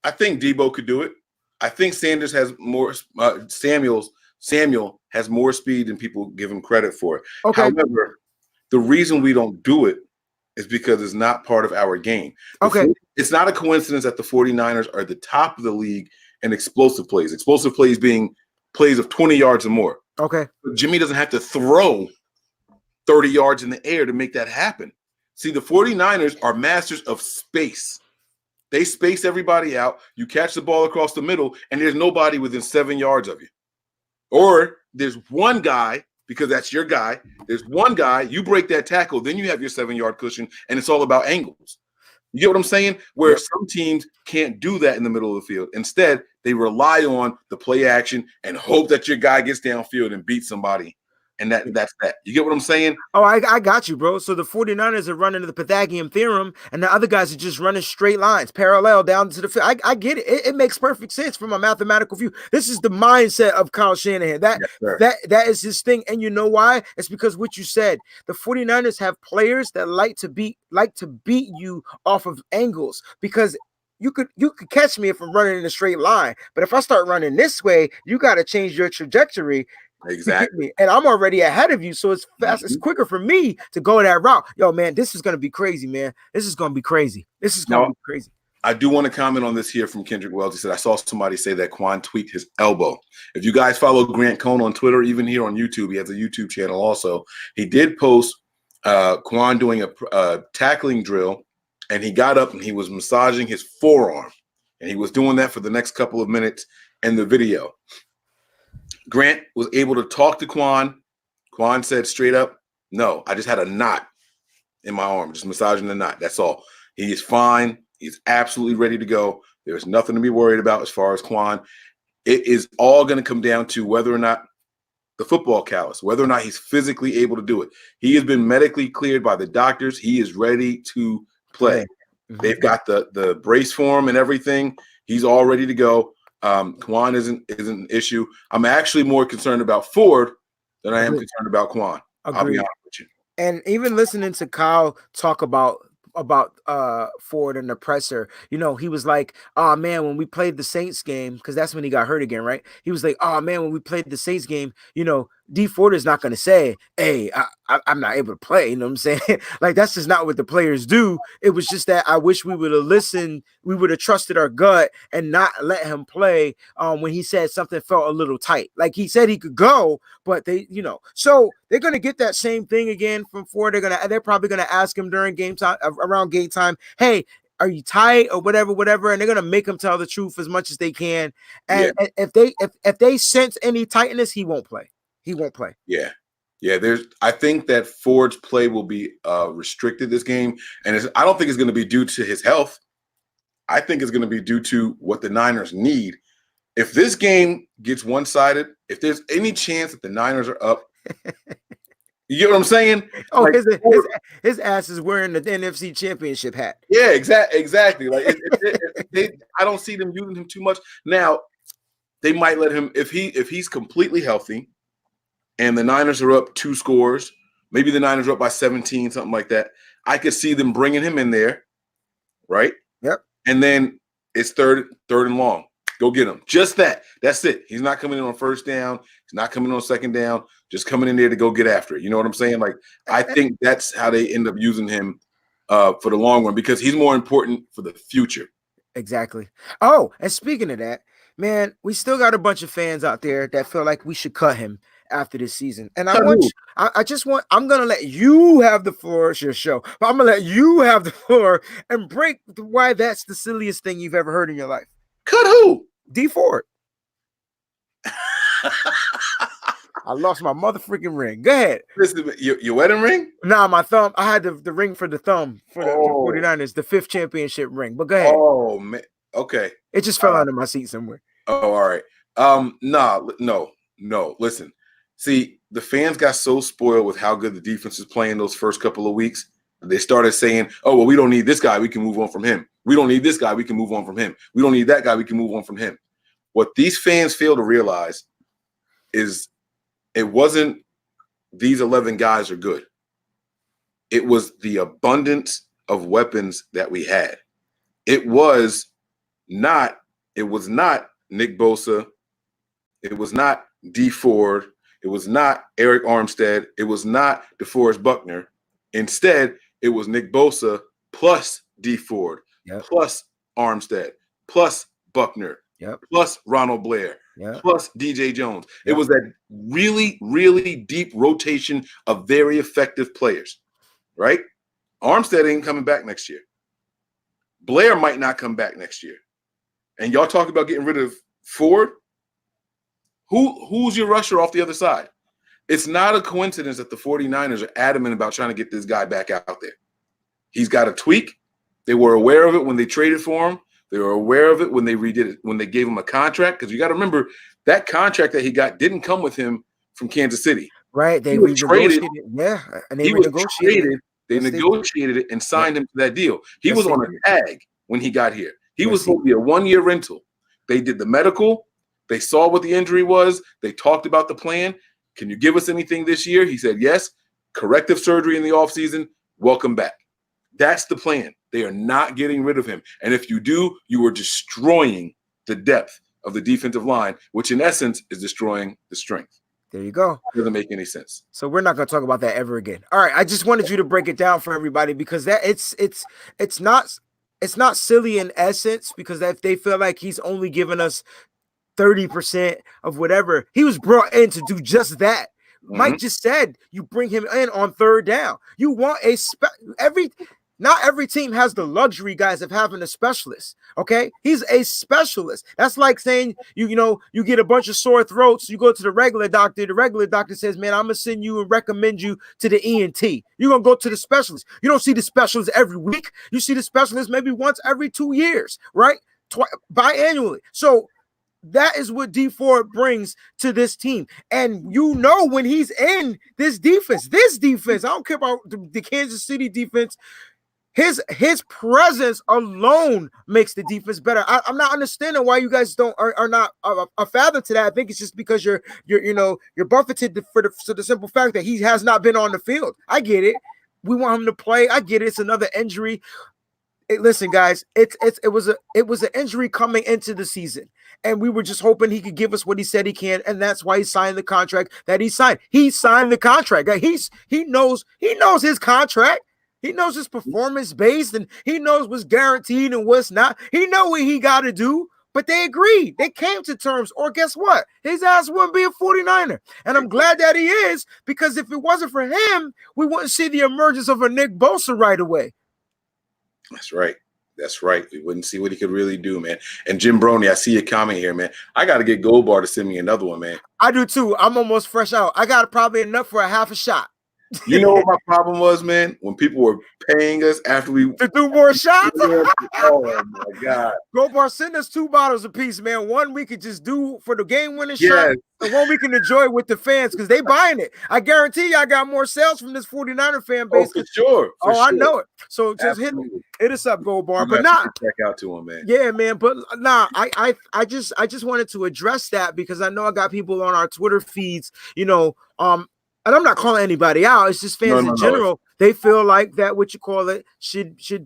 I think Debo could do it. I think Sanders has more. Samuel has more speed than people give him credit for. Okay. However, the reason we don't do it is because it's not part of our game. Okay. It's not a coincidence that the 49ers are at the top of the league in explosive plays. Explosive plays being plays of 20 yards or more. Okay. But Jimmy doesn't have to throw 30 yards in the air to make that happen. See, the 49ers are masters of space. They space everybody out. You catch the ball across the middle, and there's nobody within 7 yards of you. Or there's one guy, because that's your guy. There's one guy, you break that tackle, then you have your 7-yard cushion, and it's all about angles. You get what I'm saying? Where some teams can't do that in the middle of the field. Instead, they rely on the play action and hope that your guy gets downfield and beats somebody. And that's that. You get what I'm saying? Oh, I got you, bro. So the 49ers are running the Pythagorean theorem, and the other guys are just running straight lines, parallel down to the field. I get it. It makes perfect sense from a mathematical view. This is the mindset of Kyle Shanahan. That is his thing. And you know why? It's because what you said. The 49ers have players that like to beat you off of angles, because you could catch me if I'm running in a straight line. But if I start running this way, you got to change your trajectory. Exactly. And I'm already ahead of you, so it's fast. It's quicker for me to go that route. Yo, man, this is gonna be crazy, man. This is gonna be crazy. I do want to comment on this here from Kendrick Wells. He said, I saw somebody say that Quan tweaked his elbow. If you guys follow Grant Cohn on Twitter, even here on YouTube, he has a YouTube channel also. He did post Quan doing a tackling drill, and he got up and he was massaging his forearm. And he was doing that for the next couple of minutes in the video. Grant was able to talk to Quan. Quan said straight up, no, I just had a knot in my arm, just massaging the knot. That's all. He is fine. He's absolutely ready to go. There's nothing to be worried about as far as Quan. It is all going to come down to whether or not the football callus, whether or not he's physically able to do it. He has been medically cleared by the doctors. He is ready to play. Mm-hmm. They've got the brace for him and everything. He's all ready to go. Quan isn't an issue. I'm actually more concerned about Ford than I am concerned about Quan. Agreed. I'll be honest with you. And even listening to Kyle talk about Ford and the presser, you know, he was like, oh man, when we played the Saints game, because that's when he got hurt again, right? He was like, oh man, when we played the Saints game, you know, D Ford is not going to say, hey, I'm not able to play. You know what I'm saying? Like, that's just not what the players do. It was just that I wish we would have listened. We would have trusted our gut and not let him play when he said something felt a little tight. Like, he said he could go, but they, you know, so they're going to get that same thing again from Ford. They're probably going to ask him during game time, around game time, hey, are you tight or whatever? And they're gonna make him tell the truth as much as they can. And if they sense any tightness, he won't play. He won't play. Yeah. I think that Ford's play will be restricted this game, and I don't think it's going to be due to his health. I think it's going to be due to what the Niners need. If this game gets one-sided, if there's any chance that the Niners are up, you get what I'm saying? Oh, like, his ass is wearing the NFC Championship hat. Yeah, exactly. Like I don't see them using him too much. Now, they might let him if he's completely healthy, and the Niners are up 2 scores. Maybe the Niners are up by 17, something like that. I could see them bringing him in there, right? Yep. And then it's third and long. Go get him. Just that. That's it. He's not coming in on first down. He's not coming on second down. Just coming in there to go get after it. You know what I'm saying? Like, I think that's how they end up using him for the long run, because he's more important for the future. Exactly. Oh, and speaking of that, man, we still got a bunch of fans out there that feel like we should cut him after this season. And I'm going to let you have the floor. It's your show. But I'm going to let you have the floor and break why that's the silliest thing you've ever heard in your life. Cut who? D Ford. I lost my motherfucking ring. Go ahead. Listen, your wedding ring? Nah, my thumb. I had the ring for the thumb for the 49ers, the 5th championship ring. But go ahead. Oh, man. Okay. It just fell out of my seat somewhere. Oh, all right. No. Listen, see, the fans got so spoiled with how good the defense was playing those first couple of weeks. They started saying, "Oh, well, we don't need this guy. We can move on from him. We don't need this guy. We can move on from him. We don't need that guy. We can move on from him." What these fans fail to realize is it wasn't these 11 guys are good. It was the abundance of weapons that we had. It was not Nick Bosa. It was not D Ford. It was not Eric Armstead. It was not DeForest Buckner. Instead, it was Nick Bosa plus D Ford, plus Armstead, plus Buckner, plus Ronald Blair, plus DJ Jones. It was that really, really deep rotation of very effective players, right? Armstead ain't coming back next year. Blair might not come back next year. And y'all talk about getting rid of Ford. Who's your rusher off the other side? It's not a coincidence that the 49ers are adamant about trying to get this guy back out there. He's got a tweak. They were aware of it when they traded for him. They were aware of it when they redid it, when they gave him a contract. Because you got to remember, that contract that he got didn't come with him from Kansas City. Right. They renegotiated. Yeah. And they renegotiated. They negotiated it and signed him to that deal. He was on a tag when he got here. He was supposed to be a one-year rental. They did the medical. They saw what the injury was. They talked about the plan. Can you give us anything this year? He said, yes. Corrective surgery in the offseason. Welcome back. That's the plan. They are not getting rid of him. And if you do, you are destroying the depth of the defensive line, which in essence is destroying the strength. There you go. It doesn't make any sense. So we're not going to talk about that ever again. All right. I just wanted you to break it down for everybody because that it's not silly in essence, because if they feel like he's only giving us 30% of whatever, he was brought in to do just that. Mike just said you bring him in on third down. You want not every team has the luxury, guys, of having a specialist. Okay, he's a specialist. That's like saying you get a bunch of sore throats. You go to the regular doctor. The regular doctor says, "Man, I'm gonna send you and recommend you to the ENT." You're gonna go to the specialist. You don't see the specialist every week. You see the specialist maybe once every 2 years, right? Biannually. So that is what D Ford brings to this team. And when he's in this defense, I don't care about the Kansas City defense. His presence alone makes the defense better. I'm not understanding why you guys are not a father to that. I think it's just because you're buffeted for the simple fact that he has not been on the field. I get it. We want him to play. I get it. It's another injury. Listen, guys, it was an injury coming into the season, and we were just hoping he could give us what he said he can, and that's why he signed the contract that he signed. He signed the contract. He knows his contract. He knows his performance based, and he knows what's guaranteed and what's not. He know what he got to do, but they agreed. They came to terms, or guess what? His ass wouldn't be a 49er. And I'm glad that he is, because if it wasn't for him, we wouldn't see the emergence of a Nick Bosa right away. That's right. We wouldn't see what he could really do, man. And Jim Broney, I see your comment here, man. I got to get Gold Bar to send me another one, man. I do too. I'm almost fresh out. I got probably enough for a half a shot. You know what my problem was, man? When people were paying us after we to do more shots. Oh my God! Gold Bar, send us 2 bottles apiece, man. One we could just do for the game-winning shot, and one we can enjoy with the fans because they buying it. I guarantee you, I got more sales from this 49er fan base. Oh, for sure. I know it. So just hit us up, Gold Bar. But check out to him, man. Yeah, man. But I just wanted to address that because I know I got people on our Twitter feeds, and I'm not calling anybody out. It's just fans in general. They feel like that should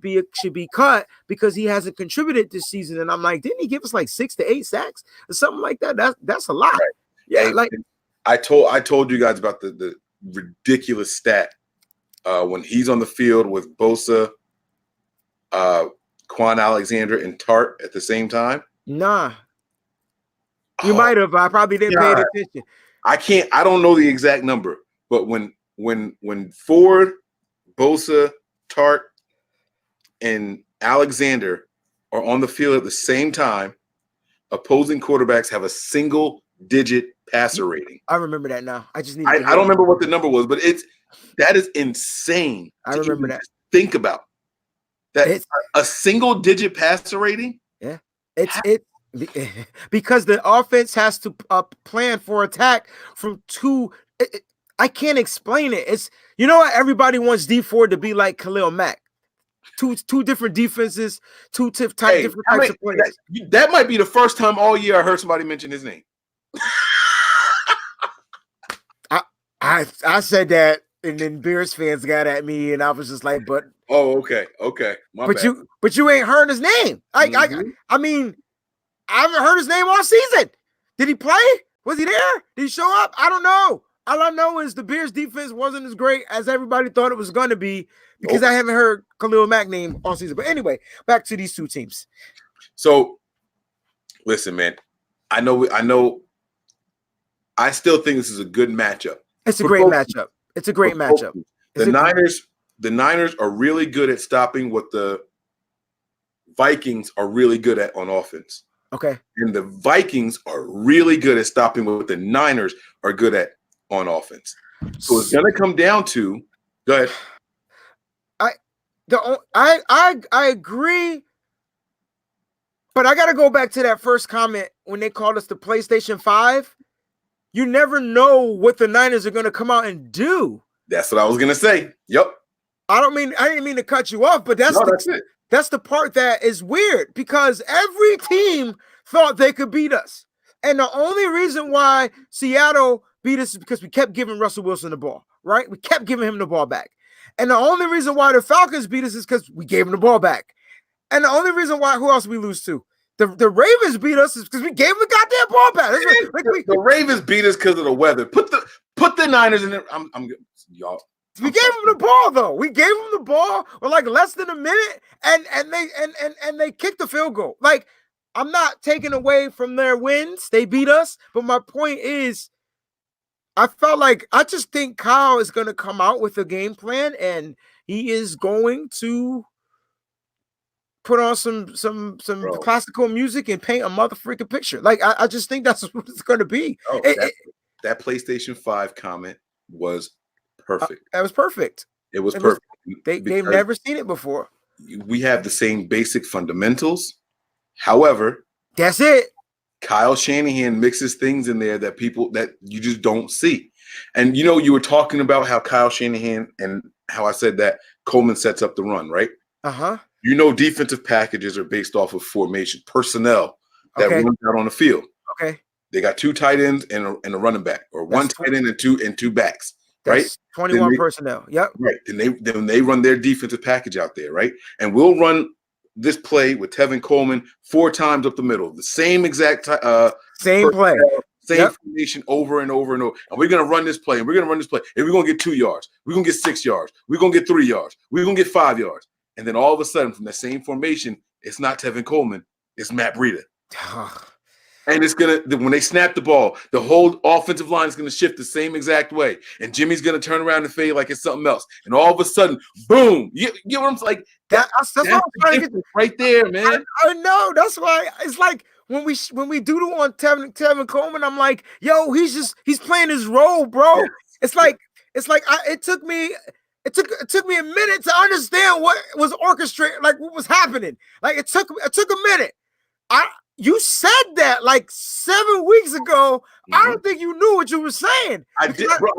be cut because he hasn't contributed this season. And I'm like, didn't he give us like 6 to 8 sacks or something like that? That's a lot. Right. Yeah, like I told you guys about the ridiculous stat when he's on the field with Bosa, Quan Alexander, and Tart at the same time. Nah, you might have. I probably didn't pay attention. I don't know the exact number. But when Ford, Bosa, Tart, and Alexander are on the field at the same time, opposing quarterbacks have a single-digit passer rating. I remember that now. I don't remember what the number was, but that is insane. I remember that. Think about that. A single-digit passer rating. Yeah, Because the offense has to plan for attack from two. I can't explain it. It's you know what everybody wants D Ford to be like Khalil Mack. Two different defenses, different types of players. That might be the first time all year I heard somebody mention his name. I said that, and then Bears fans got at me, and I was just like, "But okay, my bad. you ain't heard his name. I mean, I haven't heard his name all season. Did he play? Was he there? Did he show up? I don't know. All I know is the Bears defense wasn't as great as everybody thought it was going to be because I haven't heard Khalil Mack name all season. But anyway, back to these two teams. So, listen, man. I know. I still think this is a good matchup. It's a great matchup. It's a great matchup. The Niners are really good at stopping what the Vikings are really good at on offense. Okay. And the Vikings are really good at stopping what the Niners are good at on offense. So it's going to come down to – go ahead. I agree, but I got to go back to that first comment when they called us the PlayStation 5. You never know what the Niners are going to come out and do. That's what I was going to say. Yep. I didn't mean to cut you off, but that's it. That's the part that is weird because every team thought they could beat us. And the only reason why Seattle beat us is because we kept giving Russell Wilson the ball, right? We kept giving him the ball back. And the only reason why the Falcons beat us is because we gave him the ball back. And the only reason why, who else did we lose to? The Ravens beat us is because we gave them the goddamn ball back. The Ravens beat us because of the weather. Put the Niners in there. I'm y'all. We gave them the ball though. We gave them the ball with like less than a minute, and they kicked the field goal. Like I'm not taking away from their wins. They beat us, but my point is, I just think Kyle is going to come out with a game plan, and he is going to put on some classical music and paint a motherfucking picture. Like I just think that's what it's going to be. Oh, that PlayStation 5 comment was perfect. That was perfect. It was perfect. They've never seen it before. We have the same basic fundamentals. However, that's it. Kyle Shanahan mixes things in there that you just don't see. And you were talking about how Kyle Shanahan and how I said that Coleman sets up the run, right? Uh-huh. Defensive packages are based off of formation, personnel that runs out on the field. Okay. They got two tight ends and a running back, or one tight end and two backs, right? 21 personnel. Yep. Right. Then they run their defensive package out there, right? And we'll run this play with Tevin Coleman 4 times up the middle, the same exact same play, same formation over and over and over. And we're gonna run this play, and we're gonna run this play, and we're gonna get 2 yards. We're gonna get 6 yards. We're gonna get 3 yards. We're gonna get 5 yards. And then all of a sudden, from that same formation, it's not Tevin Coleman, it's Matt Breida. And it's when they snap the ball, the whole offensive line is gonna shift the same exact way. And Jimmy's gonna turn around and fade like it's something else. And all of a sudden, boom! You know what I'm like? That's what I'm trying to get right there, man. I know. That's why it's like when we doodle on Tevin Coleman, I'm like, yo, he's playing his role, bro. Yeah. It took me a minute to understand what was orchestrated, like what was happening. Like it took a minute. You said that like 7 weeks ago. Mm-hmm. I don't think you knew what you were saying. I did, bro.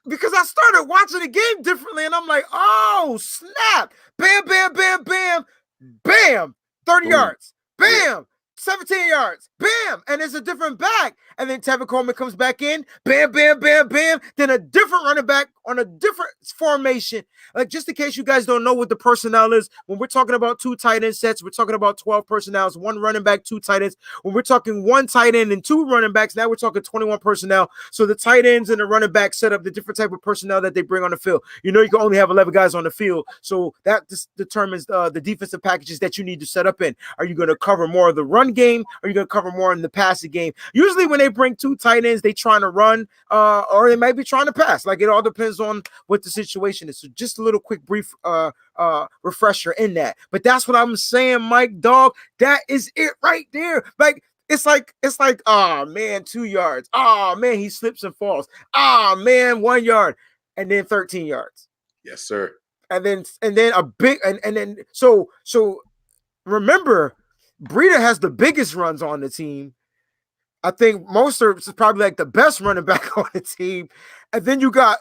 Because I started watching the game differently, and I'm like, oh, snap. Bam, bam, bam, bam, bam. 30 yards. Bam. 17 yards. Bam. And it's a different back. And then Tevin Coleman comes back in. Bam, bam, bam, bam. Then a different running back on a different formation. Like, just in case you guys don't know what the personnel is, when we're talking about 2 tight end sets, we're talking about 12 personnel, 1 running back, 2 tight ends. When we're talking 1 tight end and 2 running backs, now we're talking 21 personnel. So the tight ends and the running back set up the different type of personnel that they bring on the field. You can only have 11 guys on the field. So that determines the defensive packages that you need to set up in. Are you going to cover more of the run game? Or are you going to cover more in the passing game? Usually when they bring 2 tight ends, they trying to run or they might be trying to pass. Like, it all depends on what the situation is. So just a little quick brief refresher in that. But that's what I'm saying, Mike, dog. That is it right there. Like, it's like, oh man, 2 yards. Oh man, he slips and falls. Oh man, 1 yard, and then 13 yards. Yes, sir. And then a big and then so remember, Breida has the biggest runs on the team. I think Mostert is probably like the best running back on the team. And then you got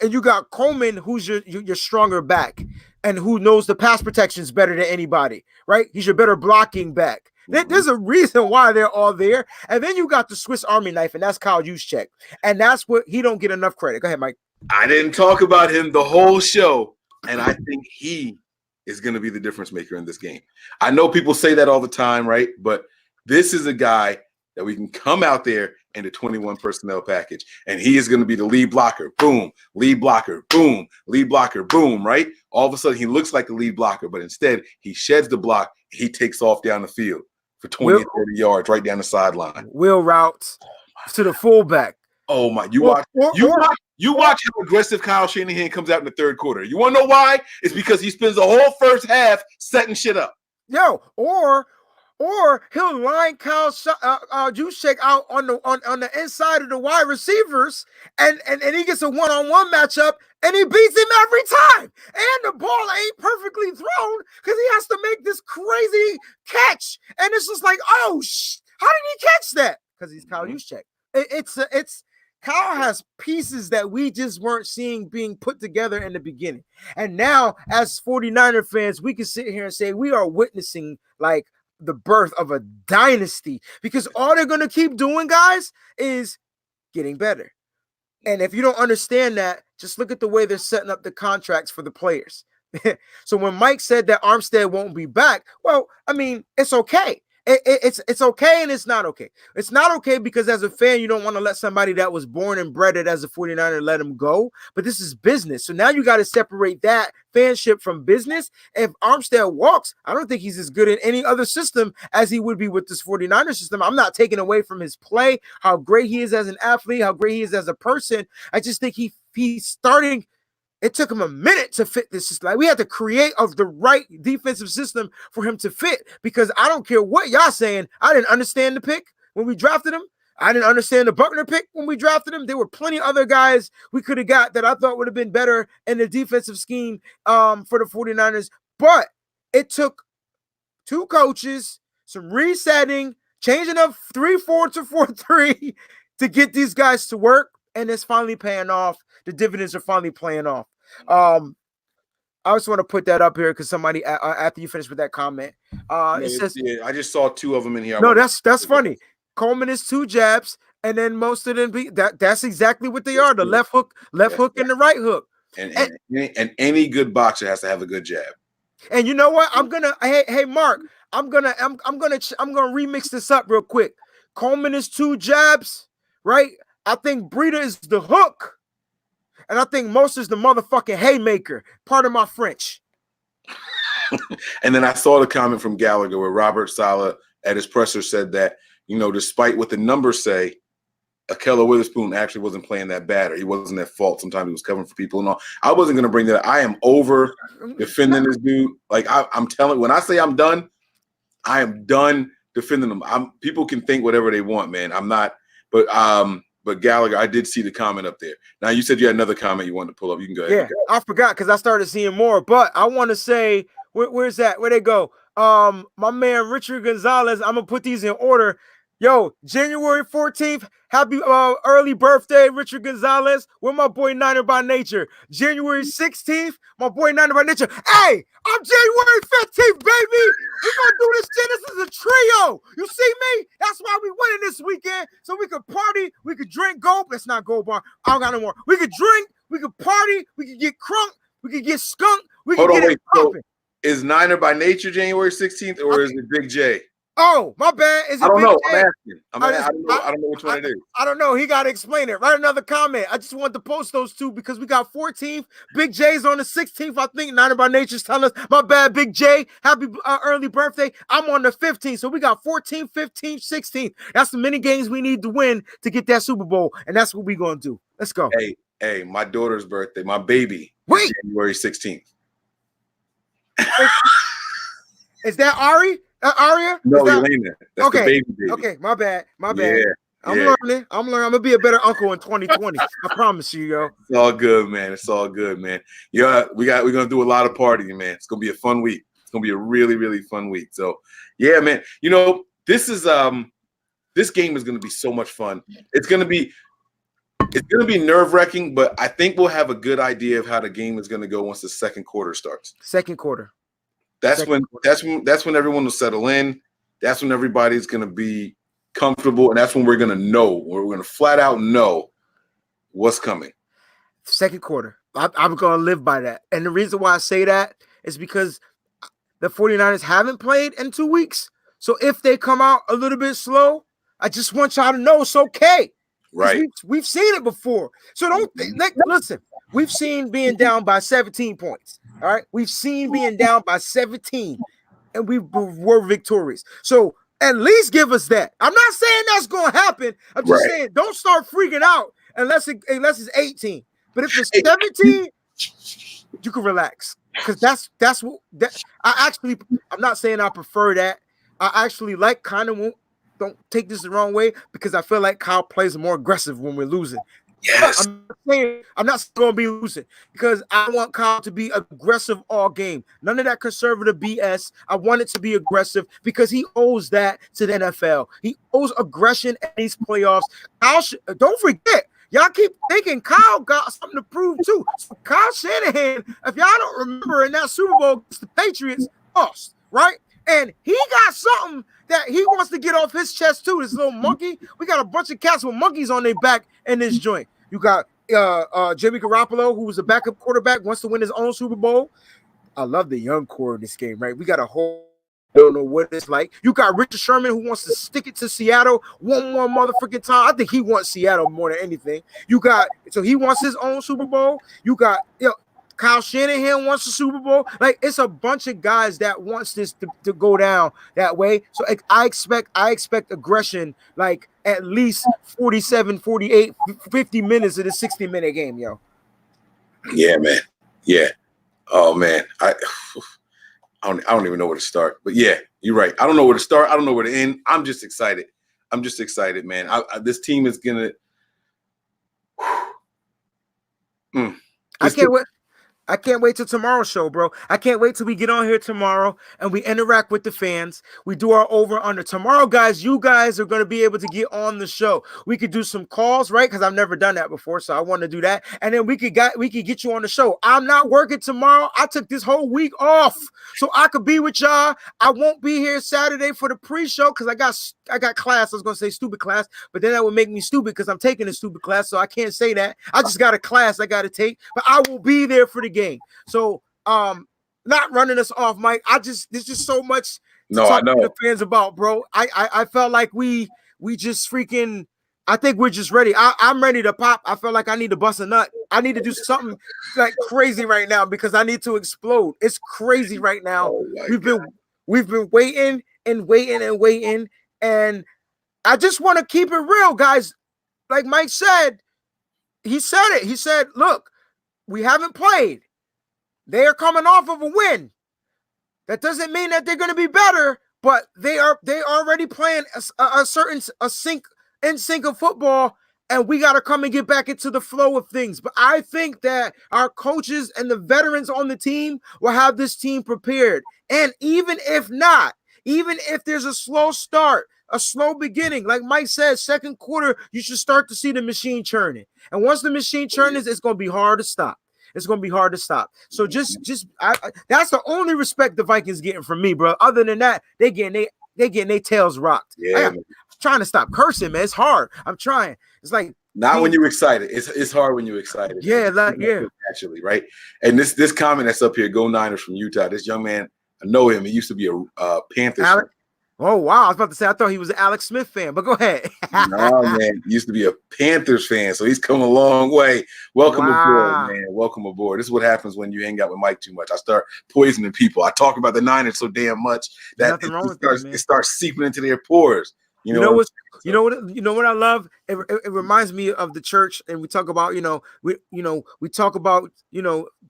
Coleman, who's your stronger back and who knows the pass protections better than anybody, right? He's your better blocking back. There's a reason why they're all there. And then you got the Swiss Army knife, and that's Kyle Juszczyk. And that's what he don't get enough credit. Go ahead, Mike. I didn't talk about him the whole show, and I think he is going to be the difference maker in this game. I know people say that all the time, right? But this is a guy that we can come out there in the 21 personnel package, and he is going to be the lead blocker. Boom, lead blocker. Boom, lead blocker. Boom, right? All of a sudden, he looks like a lead blocker, but instead, he sheds the block. He takes off down the field for 20 or 30 yards right down the sideline. Wheel routes to the fullback. Oh, my. You watch how aggressive Kyle Shanahan comes out in the third quarter. You want to know why? It's because he spends the whole first half setting shit up. Yo, or he'll line Kyle Juszczyk out on the inside of the wide receivers, and he gets a one-on-one matchup, and he beats him every time. And the ball ain't perfectly thrown because he has to make this crazy catch, and it's just like, oh, how did he catch that? Because he's Kyle Juszczyk. It's Kyle has pieces that we just weren't seeing being put together in the beginning, and now as 49er fans, we can sit here and say we are witnessing like the birth of a dynasty, because all they're going to keep doing, guys, is getting better. And if you don't understand that, just look at the way they're setting up the contracts for the players. So when Mike said that Armstead won't be back, well, I mean, it's okay. It's okay and it's not okay. It's not okay because as a fan, you don't want to let somebody that was born and bred as a 49er let him go. But this is business. So now you got to separate that fanship from business. If Armstead walks, I don't think he's as good in any other system as he would be with this 49er system. I'm not taking away from his play, how great he is as an athlete, how great he is as a person. I just think he's starting. It took him a minute to fit this system. Like, we had to create the right defensive system for him to fit, because I don't care what y'all saying. I didn't understand the pick when we drafted him. I didn't understand the Buckner pick when we drafted him. There were plenty of other guys we could have got that I thought would have been better in the defensive scheme for the 49ers. But it took two coaches, some resetting, changing up 3-4 to 4-3 to get these guys to work. And it's finally paying off. The dividends are finally playing off. I just want to put that up here because somebody, after you finish with that comment, it says, yeah, I just saw two of them in here. No, that's funny. Coleman is 2 jabs, and then most of them that's exactly what they are: the left hook, and the right hook. And any good boxer has to have a good jab. And you know what? Hey Mark, I'm gonna remix this up real quick. Coleman is 2 jabs, right? I think Breida is the hook, and I think Most is the motherfucking haymaker. Pardon my French. And then I saw the comment from Gallagher where Robert Saleh at his presser said that, despite what the numbers say, Ahkello Witherspoon actually wasn't playing that bad, or he wasn't at fault. Sometimes he was covering for people and all. I wasn't going to bring that up. I am over defending this dude. Like, I'm telling, when I say I'm done, I am done defending him. People can think whatever they want, man. I'm not, but Gallagher, I did see the comment up there. Now, you said you had another comment you wanted to pull up. You can go ahead. Yeah, I forgot because I started seeing more. But I want to say, where's that? Where'd they go? My man Richard Gonzalez. I'm gonna put these in order. Yo, January 14th, happy early birthday, Richard Gonzalez. With my boy Niner by Nature. January 16th, my boy Niner by Nature. Hey, I'm January 15th, baby. We're gonna do this shit. This is a trio. You see me? That's why we winning this weekend. So we could party, we could drink gold. That's not gold bar. I don't got no more. We could drink, we could party, we could get crunk, we could get skunked, we could get it popping. Is Niner by Nature January 16th, or is it Big J? Oh, my bad. Is it I don't know. Big J? I'm asking. I don't know which one it is. I don't know. He got to explain it. Write another comment. I just wanted to post those two because we got 14th. Big J's on the 16th. I think Niner by Nature's telling us, my bad, Big J. Happy early birthday. I'm on the 15th. So we got 14th, 15th, 16th. That's the many games we need to win to get that Super Bowl. And that's what we're going to do. Let's go. Hey, my daughter's birthday, my baby, Wait. January 16th. Is that Ari? Aria? No, Elena. That's okay. The baby. Okay, my bad. Yeah, I'm learning. I'm gonna be a better uncle in 2020. I promise you, yo. It's all good, man. It's all good, man. Yeah, we're gonna do a lot of partying, man. It's gonna be a fun week. It's gonna be a really, really fun week. So, yeah, man. this is this game is going to be so much fun. It's going to be nerve-wracking, but I think we'll have a good idea of how the game is going to go once the second quarter starts. Second quarter. That's when everyone will settle in. That's when everybody's going to be comfortable, and that's when we're going to know, or we're going to flat out know what's coming. Second quarter. I'm going to live by that. And the reason why I say that is because the 49ers haven't played in 2 weeks. So if they come out a little bit slow, I just want y'all to know it's okay. Right. We've seen it before. So don't listen. We've seen being down by 17 points. All right. We've seen being down by 17, and we were victorious. So at least give us that. I'm not saying that's going to happen. I'm just saying don't start freaking out unless it's 18. But if it's 17, you can relax, because that's what I'm not saying I prefer that. I actually like kind of. Don't take this the wrong way, because I feel like Kyle plays more aggressive when we're losing. Yes. I'm not going to be losing, because I want Kyle to be aggressive all game. None of that conservative BS. I want it to be aggressive, because he owes that to the NFL. He owes aggression at these playoffs. Don't forget, y'all keep thinking Kyle got something to prove too. So Kyle Shanahan, if y'all don't remember, in that Super Bowl against the Patriots, lost, right? And he got something that he wants to get off his chest too. This little monkey. We got a bunch of cats with monkeys on their back in this joint. You got Jimmy Garoppolo, who was a backup quarterback, wants to win his own Super Bowl. I love the young core in this game, right? We got a whole, I don't know what it's like. You got Richard Sherman, who wants to stick it to Seattle one more motherfucking time. I think he wants Seattle more than anything. So he wants his own Super Bowl. You got Kyle Shanahan wants a Super Bowl. Like, it's a bunch of guys that wants this to go down that way. So I expect aggression, like at least 47, 48, 50 minutes of the 60-minute game, yo. Yeah, man. Yeah. Oh man. I don't even know where to start. But yeah, you're right. I don't know where to start. I don't know where to end. I'm just excited. Man. This team is gonna. I can't wait till tomorrow's show, bro. I can't wait till we get on here tomorrow and we interact with the fans. We do our over-under. Tomorrow, guys, you guys are going to be able to get on the show. We could do some calls, right? Because I've never done that before, so I want to do that. And then we could get you on the show. I'm not working tomorrow. I took this whole week off so I could be with y'all. I won't be here Saturday for the pre-show because I got class. I was going to say stupid class, but then that would make me stupid because I'm taking a stupid class, so I can't say that. I just got a class I got to take, but I will be there for the game. So not running us off, Mike. There's just so much to talk to the fans about, bro. I felt like we just freaking, I think we're just ready. I'm ready to pop. I feel like I need to bust a nut. I need to do something like crazy right now because I need to explode. It's crazy right now. We've been waiting and waiting and waiting, and I just want to keep it real, guys. Like Mike said, he said it. He said, look, we haven't played. They are coming off of a win. That doesn't mean that they're going to be better, but they already playing a certain sync of football, and we got to come and get back into the flow of things. But I think that our coaches and the veterans on the team will have this team prepared. And even if not, even if there's a slow start, a slow beginning, like Mike said, second quarter, you should start to see the machine churning. And once the machine churns, it's going to be hard to stop. It's going to be hard to stop. So that's the only respect the Vikings getting from me, bro. Other than that, they getting their tails rocked. Yeah, I'm trying to stop cursing, man. It's hard. I'm trying. It's like not when you're excited. It's hard when you're excited. Yeah, actually, right. And this comment that's up here, Go Niners from Utah. This young man, I know him. He used to be a Panthers fan. Oh, wow. I was about to say, I thought he was an Alex Smith fan, but go ahead. No, man. He used to be a Panthers fan, so he's come a long way. Welcome aboard, man. Welcome aboard. This is what happens when you hang out with Mike too much. I start poisoning people. I talk about the Niners so damn much that it starts seeping into their pores. You know what I love? It reminds me of the church, and we talk about, we talk about,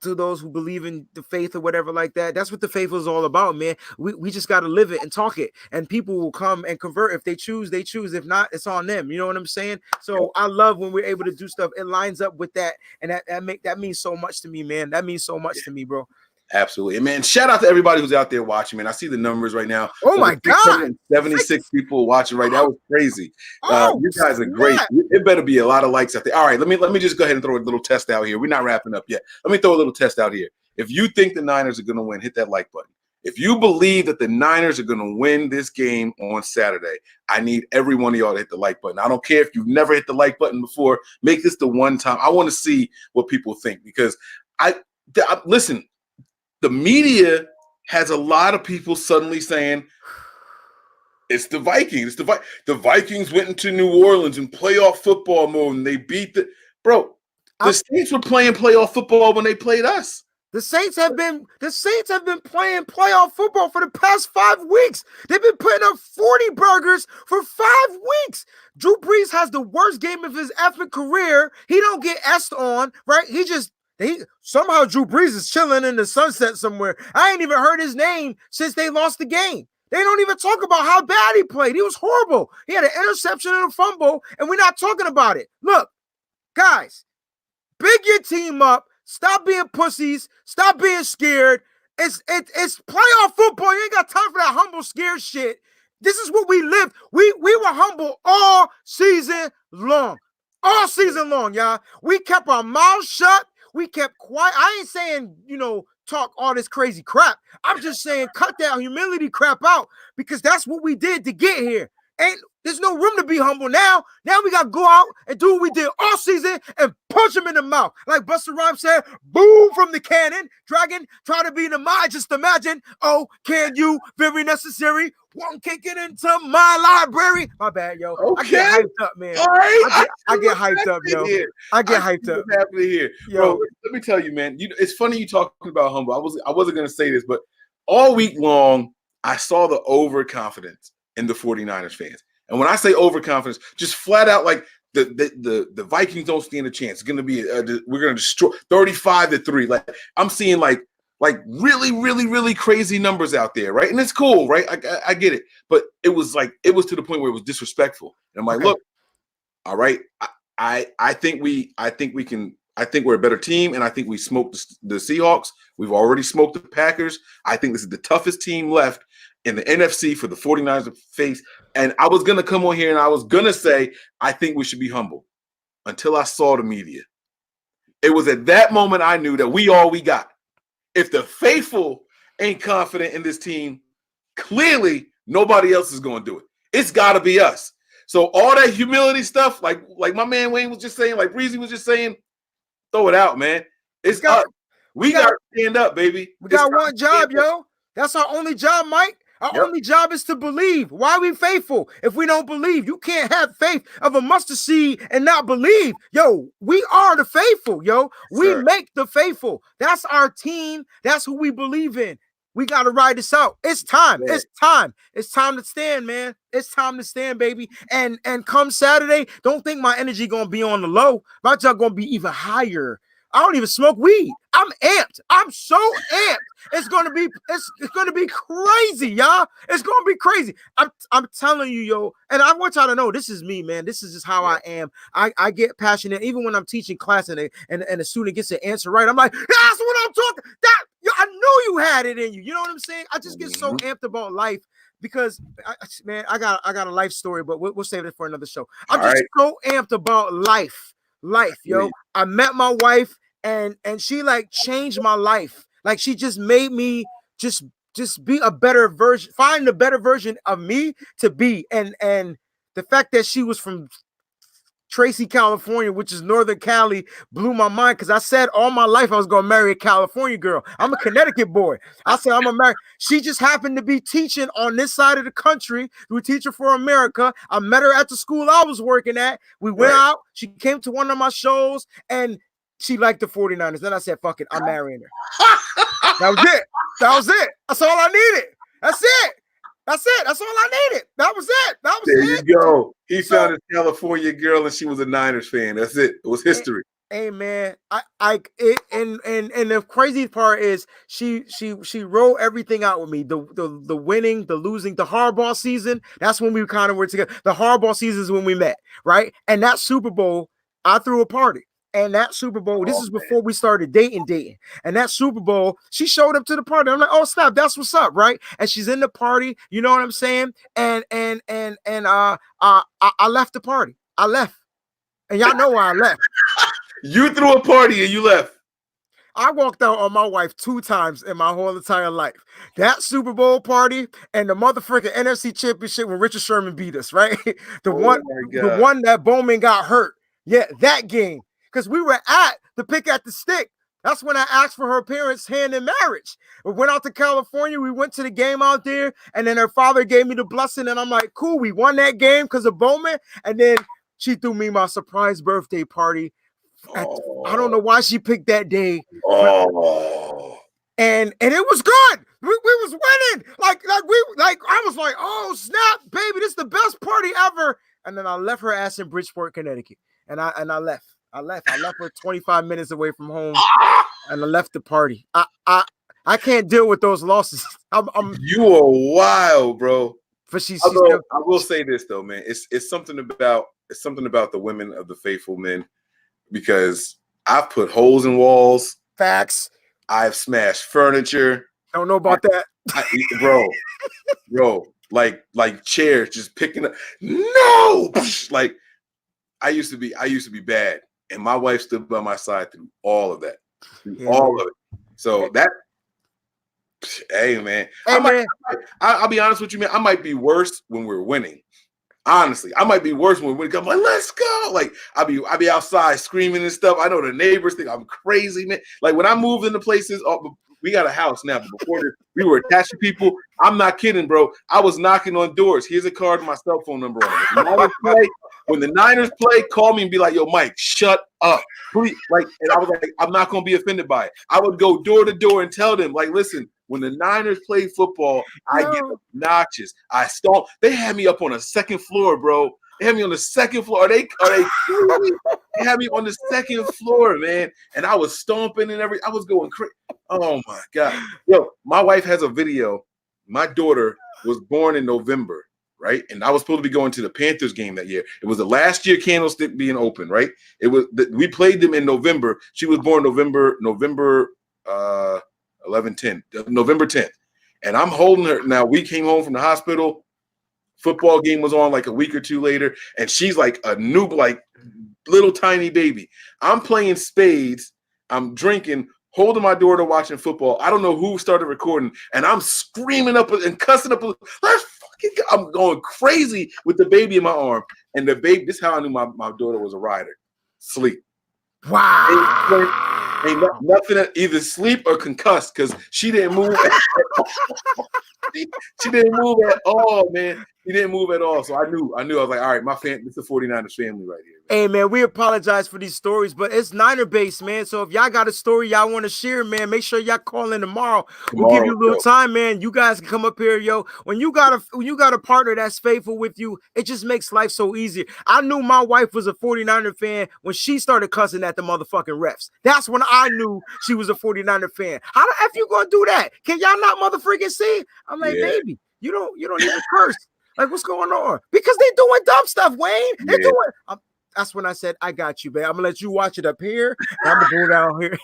to those who believe in the faith or whatever like that. That's what the faith is all about, man. We just got to live it and talk it, and people will come and convert. If they choose, they choose. If not, it's on them. You know what I'm saying? So I love when we're able to do stuff. It lines up with that, and that means so much to me, man. That means so much to me, bro. Absolutely. And man, shout out to everybody who's out there watching, man. I see the numbers right now. Oh my God. 76 people watching right now. That was crazy. Oh, you guys are great. snap. It better be a lot of likes out there. All right, let me just go ahead and throw a little test out here. We're not wrapping up yet. Let me throw a little test out here. If you think the Niners are going to win, hit that like button. If you believe that the Niners are going to win this game on Saturday, I need every one of y'all to hit the like button. I don't care if you've never hit the like button before. Make this the one time. I want to see what people think because listen, the media has a lot of people suddenly saying it's the Vikings. The Vikings went into New Orleans in playoff football mode and they beat the Saints were playing playoff football when they played us. The Saints have been playing playoff football for the past 5 weeks. They've been putting up 40 burgers for 5 weeks. Drew Brees has the worst game of his effing career. He don't get S on, right? Somehow Drew Brees is chilling in the sunset somewhere. I ain't even heard his name since they lost the game. They don't even talk about how bad he played. He was horrible. He had an interception and a fumble, and we're not talking about it. Look, guys, big your team up. Stop being pussies. Stop being scared. It's playoff football. You ain't got time for that humble, scared shit. This is what we lived. We were humble all season long. All season long, y'all. We kept our mouths shut. We kept quiet. I ain't saying, talk all this crazy crap. I'm just saying cut that humility crap out because that's what we did to get here. There's no room to be humble now. Now we got to go out and do what we did all season and punch him in the mouth. Like Busta Rhymes said, boom from the cannon. Dragon, try to be in the mind. Just imagine, oh, can you? Very necessary. One can't get into my library. My bad, yo. Okay. I get hyped up, man. All right. I get hyped up, yo. I get hyped up. Happening here. Yo. Bro, let me tell you, man. It's funny you talking about humble. I wasn't going to say this, but all week long, I saw the overconfidence in the 49ers fans. And when I say overconfidence, just flat out like the Vikings don't stand a chance. It's going to be we're going to destroy 35-3. Like I'm seeing like really, really, really crazy numbers out there, right? And it's cool, right? I get it, but it was to the point where it was disrespectful. And I'm like, look, all right, I think we're a better team, and I think we smoked the Seahawks. We've already smoked the Packers. I think this is the toughest team left in the NFC for the 49ers to face. And I was going to come on here and I was going to say, I think we should be humble until I saw the media. It was at that moment I knew that we got. If the faithful ain't confident in this team, clearly nobody else is going to do it. It's got to be us. So all that humility stuff, like my man Wayne was just saying, like Breezy was just saying, throw it out, man. It's us. We got to stand up, baby. We got one job, yo. That's our only job, Mike. Our only job is to believe. Why are we faithful if we don't believe? You can't have faith of a mustard seed and not believe. Yo, we are the faithful, yo. We make the faithful. That's our team. That's who we believe in. We got to ride this out. It's time. Yeah. It's time. It's time to stand, man. It's time to stand, baby. And come Saturday, don't think my energy going to be on the low. My job going to be even higher. I don't even smoke weed. I'm amped. I'm so amped. It's gonna be crazy, y'all. It's gonna be crazy. I'm telling you, yo. And I want y'all to know this is me, man. This is just how I am. I get passionate even when I'm teaching class and a student gets an answer right. I'm like, that's what I'm talking. I knew you had it in you. You know what I'm saying? I just get so amped about life because, I got a life story, but we'll save it for another show. I'm just so amped about life, yo. I met my wife. And she like changed my life. Like she just made me just be a better version, find a better version of me to be. And the fact that she was from Tracy, California, which is Northern Cali, blew my mind because I said all my life I was gonna marry a California girl. I'm a Connecticut boy. I said I'm gonna marry. She just happened to be teaching on this side of the country. We Teacher for America. I met her at the school I was working at. We went out. She came to one of my shows and she liked the 49ers. Then I said, fuck it, I'm marrying her. That was it. That's all I needed. That's it. That's all I needed. That was it. There you go. He found a California girl and she was a Niners fan. That's it. It was history. Hey man, and the crazy part is she wrote everything out with me. The winning, the losing, the hardball season. That's when we kind of were together. The hardball season is when we met, right? And that Super Bowl, I threw a party. And that Super Bowl, this Oh, is man. before we started dating. And that Super Bowl, she showed up to the party. I'm like, oh snap, that's what's up, right? And she's in the party, you know what I'm saying? I left the party. I left. And y'all know why I left. You threw a party and you left. I walked out on my wife 2 times in my whole entire life. That Super Bowl party and the motherfucking NFC Championship when Richard Sherman beat us, right? The one that Bowman got hurt. Yeah, that game. Because we were at the pick at the stick. That's when I asked for her parents' hand in marriage. We went out to California. We went to the game out there, and then her father gave me the blessing, and I'm like, cool, we won that game because of Bowman. And then she threw me my surprise birthday party. I don't know why she picked that day. And it was good. We was winning. Like I was like, oh snap, baby, this is the best party ever. And then I left her ass in Bridgeport, Connecticut. And I left. I left her 25 minutes away from home, and I left the party. I can't deal with those losses. You are wild, bro. But I will say this though, man. It's something about the women of the faithful men, because I've put holes in walls. Facts. I've smashed furniture. I don't know about that. Bro, like chairs just picking up. No, like I used to be bad, and my wife stood by my side through all of that, all of it. So that, hey man, I'll be honest with you, man. I might be worse when we're winning. Honestly, I might be worse when we're winning. I'm like, let's go. Like I'll be outside screaming and stuff. I know the neighbors think I'm crazy, man. Like when I moved into places, we got a house now, but before this, we were attached to people. I'm not kidding, bro. I was knocking on doors. Here's a card with my cell phone number on it. When the Niners play, call me and be like, yo, Mike, shut up. Please. And I was like, I'm not going to be offended by it. I would go door to door and tell them, like, listen, when the Niners play football, I get obnoxious. I stomp. They had me up on a second floor, bro. They had me on the second floor. Are they They had me on the second floor, man. And I was stomping and I was going crazy. Oh my God. Yo, my wife has a video. My daughter was born in November, right? And I was supposed to be going to the Panthers game that year. It was the last year Candlestick being open, right? We played them in November. She was born November 10th. And I'm holding her. Now, we came home from the hospital. Football game was on like a week or two later, and she's like a noob, like little tiny baby. I'm playing spades. I'm drinking, holding my daughter, watching football. I don't know who started recording, and I'm screaming up and cussing up. Let's fucking go. I'm going crazy with the baby in my arm. And the baby, this is how I knew my daughter was a rider. Sleep. Wow. Ain't nothing, either sleep or concussed, because she didn't move. She didn't move at all, man. He didn't move at all. So I knew. I was like, all right, this is a 49ers family right here. Man. Hey, man, we apologize for these stories, but it's Niner based, man. So if y'all got a story y'all want to share, man, make sure y'all call in tomorrow. We'll give you a little time, man. You guys can come up here, yo. When you got a partner that's faithful with you, it just makes life so easier. I knew my wife was a 49er fan when she started cussing at the motherfucking refs. That's when I knew she was a 49er fan. How the F you gonna do that? Can y'all not motherfucking see? I'm like, baby, you don't even curse. Like, what's going on? Because they doing dumb stuff, Wayne. They're doing. That's when I said, I got you, babe. I'm gonna let you watch it up here. And I'm gonna go down here.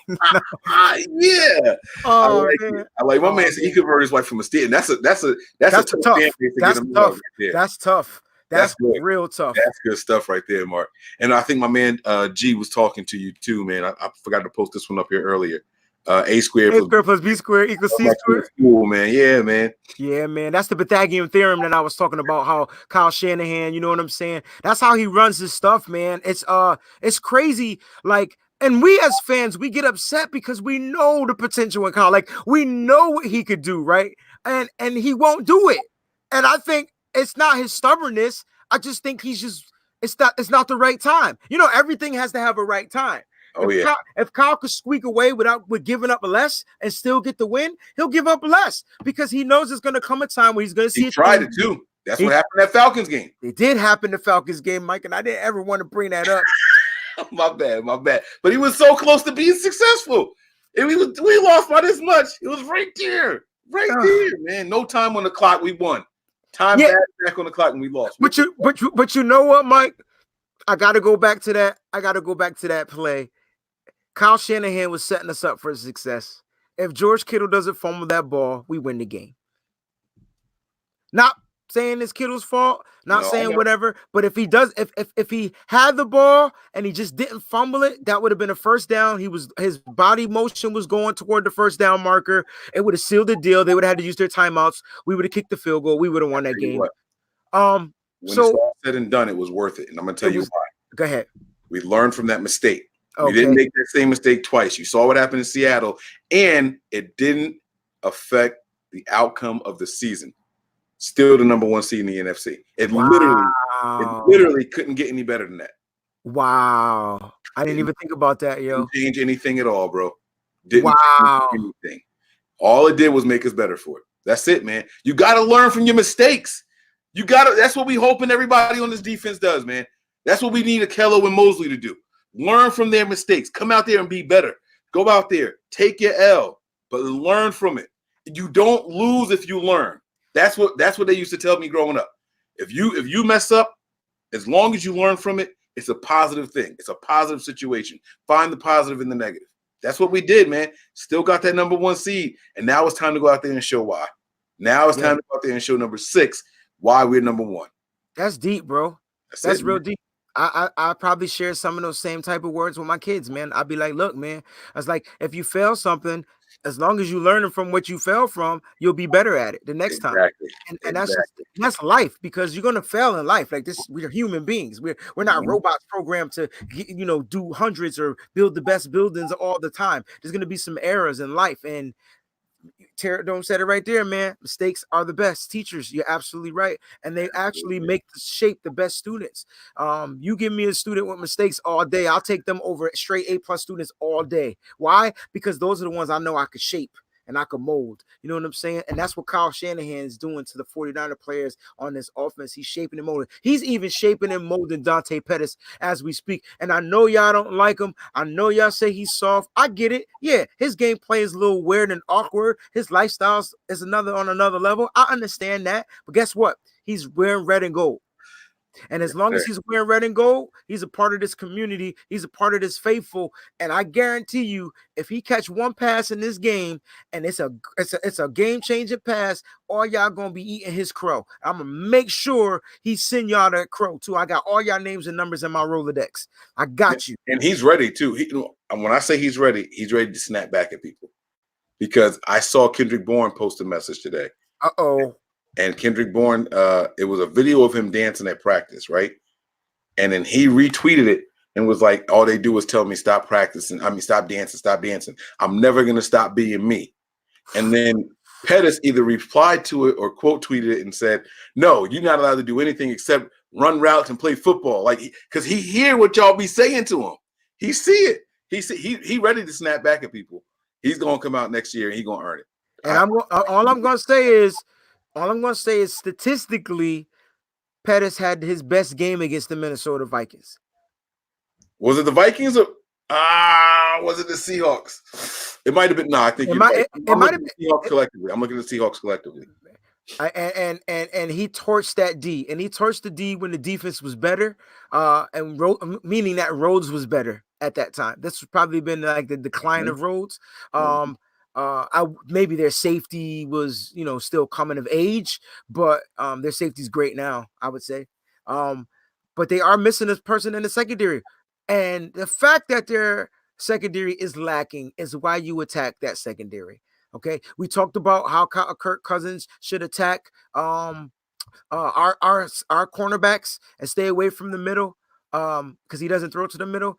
Yeah. Oh, I like my man said he converted his wife from a state, and that's tough. That's tough. That's tough. That's real tough. That's good stuff right there, Mark. And I think my man G was talking to you too, man. I forgot to post this one up here earlier. A squared plus B squared equals C squared. Cool, man. Yeah, man. Yeah, man. That's the Pythagorean theorem that I was talking about. How Kyle Shanahan, you know what I'm saying? That's how he runs his stuff, man. It's crazy. Like, and we as fans, we get upset because we know the potential in Kyle. Like, we know what he could do, right? And he won't do it. And I think it's not his stubbornness. I just think it's not the right time. You know, everything has to have a right time. If Kyle could squeak away with giving up less and still get the win, he'll give up less because he knows there's going to come a time where he's going to see. He tried it too. That's what happened at Falcons game. It did happen to Falcons game, Mike, and I didn't ever want to bring that up. My bad. But he was so close to being successful. And we lost by this much. It was right there, man. No time on the clock. We won. Time back on the clock and we lost. But you know what, Mike? I got to go back to that. I got to go back to that play. Kyle Shanahan was setting us up for success. If George Kittle doesn't fumble that ball, we win the game. Not saying it's Kittle's fault, not No, I saying know. whatever, but if he does, if he had the ball and he just didn't fumble it, that would have been a first down. His body motion was going toward the first down marker. It would have sealed the deal. They would have had to use their timeouts. We would have kicked the field goal. We would have won that Tell you game. what, when it's So all said and done, it was worth it. And I'm gonna tell it you was. why. Go ahead. We learned from that mistake. We Okay. didn't make that same mistake twice. You saw what happened in Seattle, and it didn't affect the outcome of the season. Still the number 1 seed in the NFC. It literally couldn't get any better than that. Wow. I didn't even think about that, yo. Didn't change anything at all, bro. Didn't Wow. change anything. All it did was make us better for it. That's it, man. You got to learn from your mistakes. That's what we hoping everybody on this defense does, man. That's what we need Akello and Mosley to do. Learn from their mistakes. Come out there and be better. Go out there, take your L, but learn from it. You don't lose if you learn. That's what they used to tell me growing up. If you mess up, as long as you learn from it, it's a positive thing. It's a positive situation. Find the positive in the negative. That's what we did, man. Still got that number 1 seed, and now it's time to go out there and show why. Now it's time to go out there and show number 6 why we're number 1. That's deep, bro. That's real deep. I probably share some of those same type of words with my kids, man. I'd be like, look, man, I was like, if you fail something, as long as you learn from what you fell from, you'll be better at it the next time. And that's life, because you're gonna fail in life. Like this, we're human beings. We're not robots programmed to do hundreds or build the best buildings all the time. There's gonna be some errors in life, and Don't said it right there, man. Mistakes are the best teachers. You're absolutely right, and they actually shape the best students. You give me a student with mistakes all day, I'll take them over straight A+ students all day. Why? Because those are the ones I know I could shape and I could mold. You know what I'm saying? And that's what Kyle Shanahan is doing to the 49er players on this offense. He's shaping and molding. He's even shaping and molding Dante Pettis as we speak. And I know y'all don't like him. I know y'all say he's soft. I get it. Yeah, his gameplay is a little weird and awkward. His lifestyle is on another level. I understand that. But guess what? He's wearing red and gold. And as long as he's wearing red and gold, he's a part of this community. He's a part of this faithful. And I guarantee you, if he catch one pass in this game and it's a game-changing pass, all y'all gonna be eating his crow. I'm gonna make sure he send y'all that crow too. I got all y'all names and numbers in my Rolodex. I got you. And he's ready too. When I say he's ready to snap back at people. Because I saw Kendrick Bourne post a message today. Uh-oh. And Kendrick Bourne, it was a video of him dancing at practice, right? And then he retweeted it and was like, all they do is tell me stop practicing. I mean, stop dancing. I'm never going to stop being me. And then Pettis either replied to it or quote tweeted it and said, no, you're not allowed to do anything except run routes and play football. Like, because he hear what y'all be saying to him. He see it. He ready to snap back at people. He's going to come out next year and he's going to earn it. And all I'm going to say is statistically, Pettis had his best game against the Minnesota Vikings. Was it the Vikings or was it the Seahawks? It might have been. No, I think it might have been Seahawks collectively. I'm looking at the Seahawks collectively. And he torched that D, and he torched the D when the defense was better, meaning that Rhodes was better at that time. This has probably been like the decline of Rhodes. Maybe their safety was, still coming of age, but their safety's great now, I would say. But they are missing a person in the secondary. And the fact that their secondary is lacking is why you attack that secondary. Okay. We talked about how Kirk Cousins should attack our cornerbacks and stay away from the middle because he doesn't throw to the middle.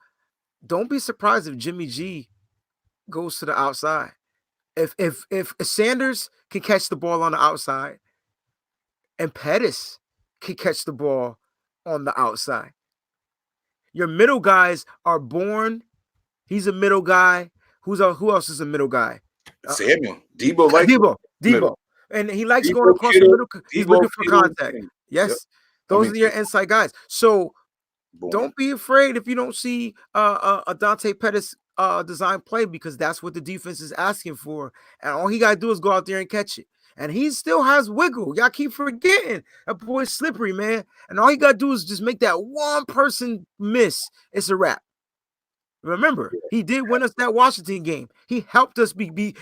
Don't be surprised if Jimmy G goes to the outside. If Sanders can catch the ball on the outside and Pettis can catch the ball on the outside, your middle guys are born. He's a middle guy. Who else is a middle guy? Samuel. Debo. And he likes going across the middle. He's looking for contact. Yes. Yep. Those are your inside guys. So don't be afraid if you don't see a Dante Pettis design play, because that's what the defense is asking for. And all he got to do is go out there and catch it. And he still has wiggle. Y'all keep forgetting. That boy's slippery, man. And all he got to do is just make that one person miss. It's a wrap. Remember, he did win us that Washington game. He helped us be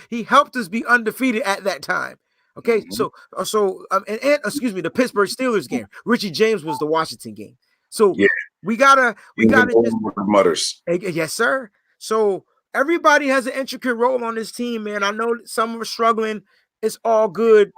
undefeated at that time. Okay, Mm-hmm. and excuse me, the Pittsburgh Steelers game. Richie James was the Washington game. So Yeah, we gotta just mutters. yes, sir. So everybody has an intricate role on this team, man. I know some are struggling. It's all good.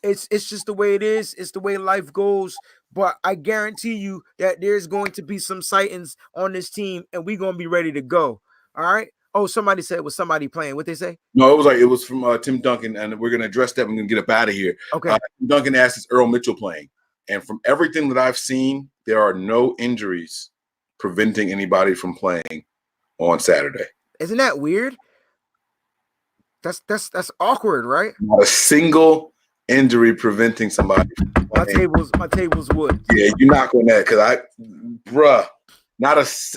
It's just the way it is. It's the way life goes. But I guarantee you that there's going to be some sightings on this team, and we're gonna be ready to go. All right. Oh, somebody said it was somebody playing. What they say? No, it was from Tim Duncan, and we're gonna address that. We're gonna get up out of here. Okay. Tim Duncan asked, "Is Earl Mitchell playing?" And from everything that I've seen, there are no injuries preventing anybody from playing on Saturday. Isn't that weird? That's awkward, right? Not a single injury preventing somebody from playing. My tables would. Yeah, you knock on that because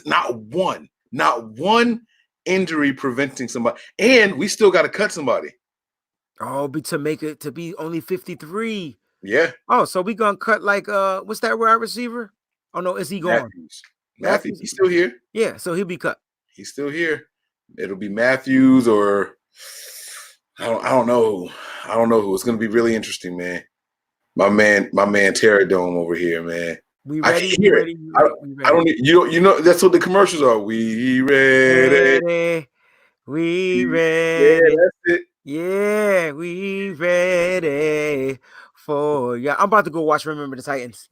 not one injury preventing somebody, and we still got to cut somebody. Oh, to make it to be only 53. Yeah. Oh, so we gonna cut like what's that wide receiver? Oh no, is he gone? Matthews, he's still here. Yeah, so he'll be cut. He's still here. It'll be Matthews or I don't know. I don't know who. It's gonna be really interesting, man. My man Terradome over here, man. We ready? I can hear it. I don't. You know. That's what the commercials are. We ready. We ready. Yeah, that's it. Yeah, we ready for yeah. I'm about to go watch Remember the Titans.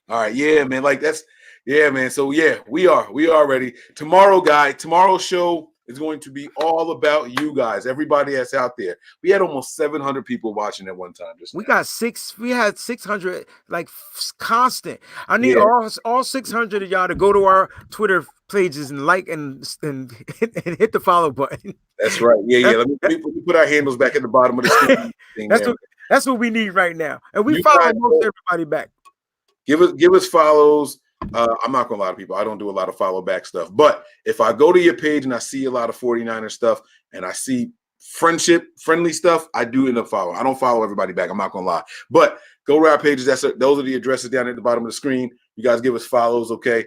All right, yeah, man. Like that's yeah, man. So yeah, we are ready. Tomorrow's show is going to be all about you guys, everybody that's out there. We had almost 700 people watching at one time. We had 600 like constant. I need all 600 of y'all to go to our Twitter pages and like and hit the follow button. That's right. Yeah. Let me put our handles back at the bottom of the screen. That's what we need right now, and we follow most everybody back. Give us follows. I'm not gonna lie to people. I don't do a lot of follow back stuff. But if I go to your page and I see a lot of 49er stuff and I see friendly stuff, I do end up following. I don't follow everybody back. I'm not gonna lie. But go to our pages. Those are the addresses down at the bottom of the screen. You guys give us follows, okay?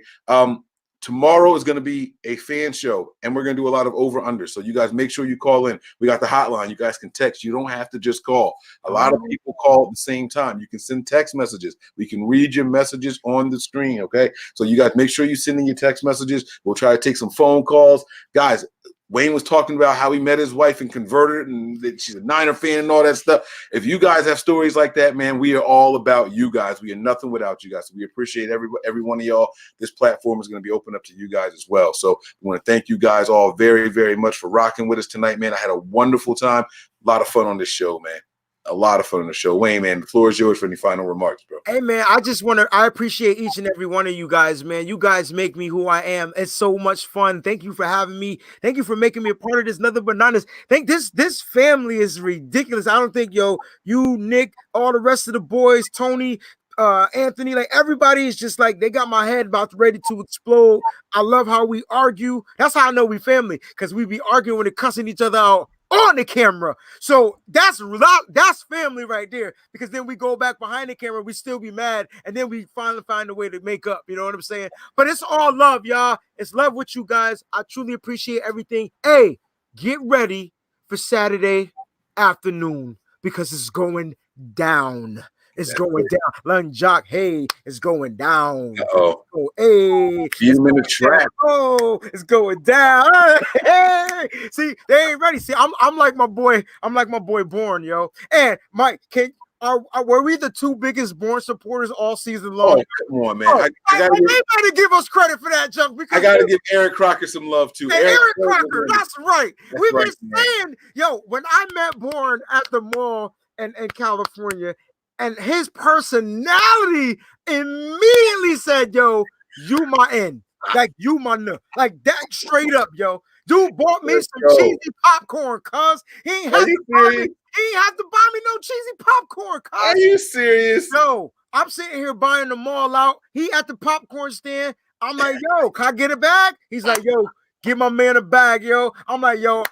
Tomorrow is going to be a fan show, and we're going to do a lot of over-under. So you guys make sure you call in. We got the hotline. You guys can text. You don't have to just call. A lot of people call at the same time. You can send text messages. We can read your messages on the screen, okay? So you guys make sure you send in your text messages. We'll try to take some phone calls. Guys, Wayne was talking about how he met his wife and converted, and that she's a Niner fan and all that stuff. If you guys have stories like that, man, we are all about you guys. We are nothing without you guys. So we appreciate every one of y'all. This platform is going to be open up to you guys as well. So we want to thank you guys all very, very much for rocking with us tonight, man. I had a wonderful time. A lot of fun on this show, man. A lot of fun on the show. Wayne, man, the floor is yours for any final remarks, bro. Hey, man, I appreciate each and every one of you guys, man. You guys make me who I am. It's so much fun. Thank you for having me. Thank you for making me a part of this Nothing Bananas. This family is ridiculous. I don't think, you, Nick, all the rest of the boys, Tony, Anthony, like everybody is just like, they got my head about ready to explode. I love how we argue. That's how I know we family, because we be arguing and cussing each other out on the camera. So that's family right there, because then we go back behind the camera, we still be mad, and then we finally find a way to make up. You know what I'm saying? But it's all love, y'all. It's love with you guys. I truly appreciate everything. Hey, get ready for Saturday afternoon, because it's going down. It's going down. Lung Jock, hey, it's going down. Oh, hey, beat him in the trap. Oh, it's going down. Hey, see, they ain't ready. See, I'm like my boy. I'm like my boy Born, yo. And Mike, were we the two biggest Born supporters all season long? Oh, come on, man. I they better give us credit for that, Chuck. Because I gotta give Aaron Crocker some love too. Aaron Crocker, that's right. We've been saying, yo, when I met Born at the mall in California, and his personality immediately said, yo, you my end. Like, you my no. Like, that straight up, yo. Dude bought me some cheesy popcorn, cuz. He ain't have to buy me no cheesy popcorn, cuz. Are you serious? No, I'm sitting here buying them all out. He at the popcorn stand. I'm like, yo, can I get a bag? He's like, yo, give my man a bag, yo. I'm like, yo,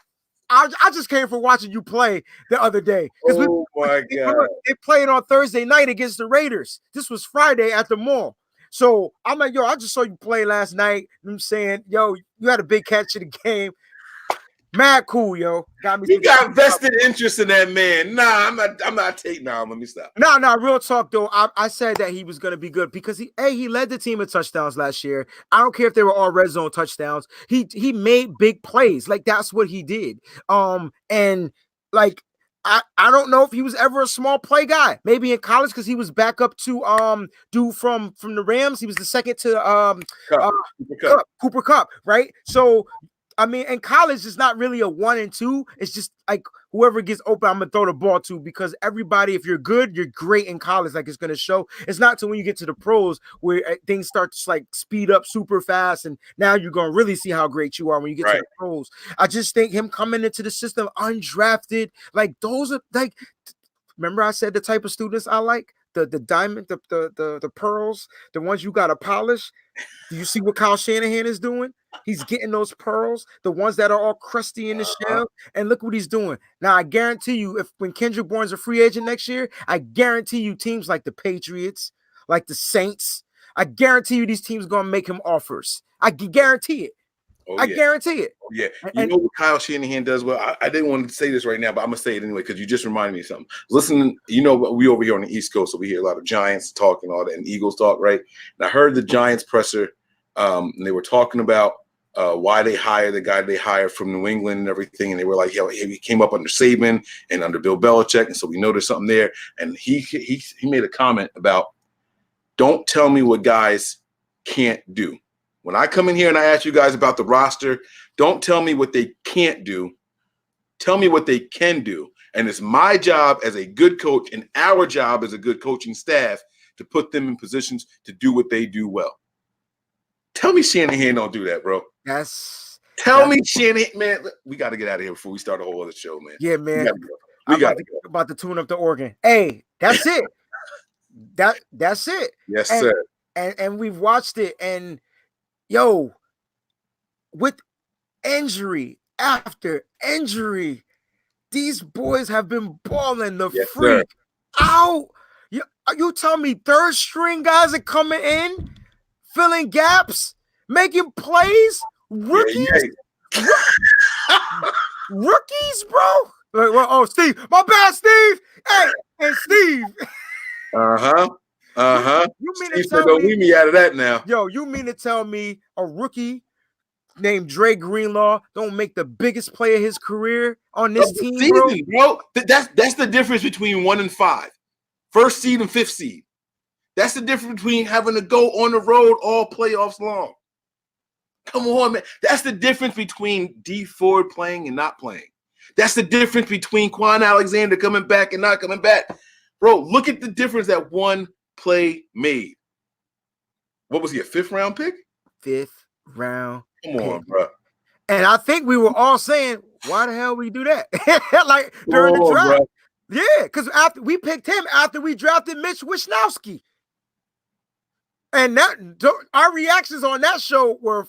I just came for watching you play the other day. Oh my God. They played on Thursday night against the Raiders. This was Friday at the mall. So I'm like, yo, I just saw you play last night. I'm saying, yo, you had a big catch in the game. Mad cool, yo. Got me. You got vested interest in that man. Nah, I'm not taking. Nah, let me stop. No, real talk though. I said that he was gonna be good because he led the team in touchdowns last year. I don't care if they were all red zone touchdowns. He made big plays. Like that's what he did. And like I don't know if he was ever a small play guy. Maybe in college because he was back up to dude from the Rams. He was the second to Cooper Kupp, right? So I mean, in college, it's not really a 1 and 2. It's just like whoever gets open, I'm gonna throw the ball to because everybody, if you're good, you're great in college. Like it's gonna show. It's not till when you get to the pros where things start to like speed up super fast, and now you're gonna really see how great you are when you get to the pros. I just think him coming into the system undrafted, like those are like. Remember, I said the type of students I like. The diamond, the pearls, the ones you gotta polish. Do you see what Kyle Shanahan is doing? He's getting those pearls, the ones that are all crusty in the shell, and look what he's doing. Now, I guarantee you, if when Kendrick Bourne's a free agent next year, I guarantee you teams like the Patriots, like the Saints, I guarantee you these teams are going to make him offers. I guarantee it. I guarantee it. Oh, yeah. You know what Kyle Shanahan does well? I didn't want to say this right now, but I'm going to say it anyway because you just reminded me of something. Listen, you know, we over here on the East Coast, so we hear a lot of Giants talk and all that, and Eagles talk, right? And I heard the Giants presser, and they were talking about why they hired the guy they hired from New England and everything. And they were like, he came up under Saban and under Bill Belichick, and so we know there's something there. And he made a comment about, don't tell me what guys can't do. When I come in here and I ask you guys about the roster, don't tell me what they can't do. Tell me what they can do. And it's my job as a good coach and our job as a good coaching staff to put them in positions to do what they do well. Tell me Shanahan don't do that, bro. Tell me Shanahan, man, we got to get out of here before we start a whole other show, man. Yeah, man. We got about to tune up the organ. Hey, that's it. That's it. Yes, sir. And we've watched it, and yo, with injury after injury, these boys have been balling the freak out. You tell me third string guys are coming in, filling gaps, making plays, rookies, rookies, bro. Like, well, Steve, my bad, Steve. Hey, and Steve. You mean to tell don't leave me out of that now? Yo, you mean to tell me a rookie named Dre Greenlaw don't make the biggest play of his career on this team, bro? That's the difference between 1 and 5, first seed and 5th seed. That's the difference between having to go on the road all playoffs long. Come on, man. That's the difference between D Ford playing and not playing. That's the difference between Quan Alexander coming back and not coming back. Bro, look at the difference that one play made. What was he, a 5th round pick? 5th round. Come on, bro. And I think we were all saying, why the hell we do that? Like during the draft. Bro. Yeah, because after we picked him after we drafted Mitch Wishnowsky. And that our reactions on that show were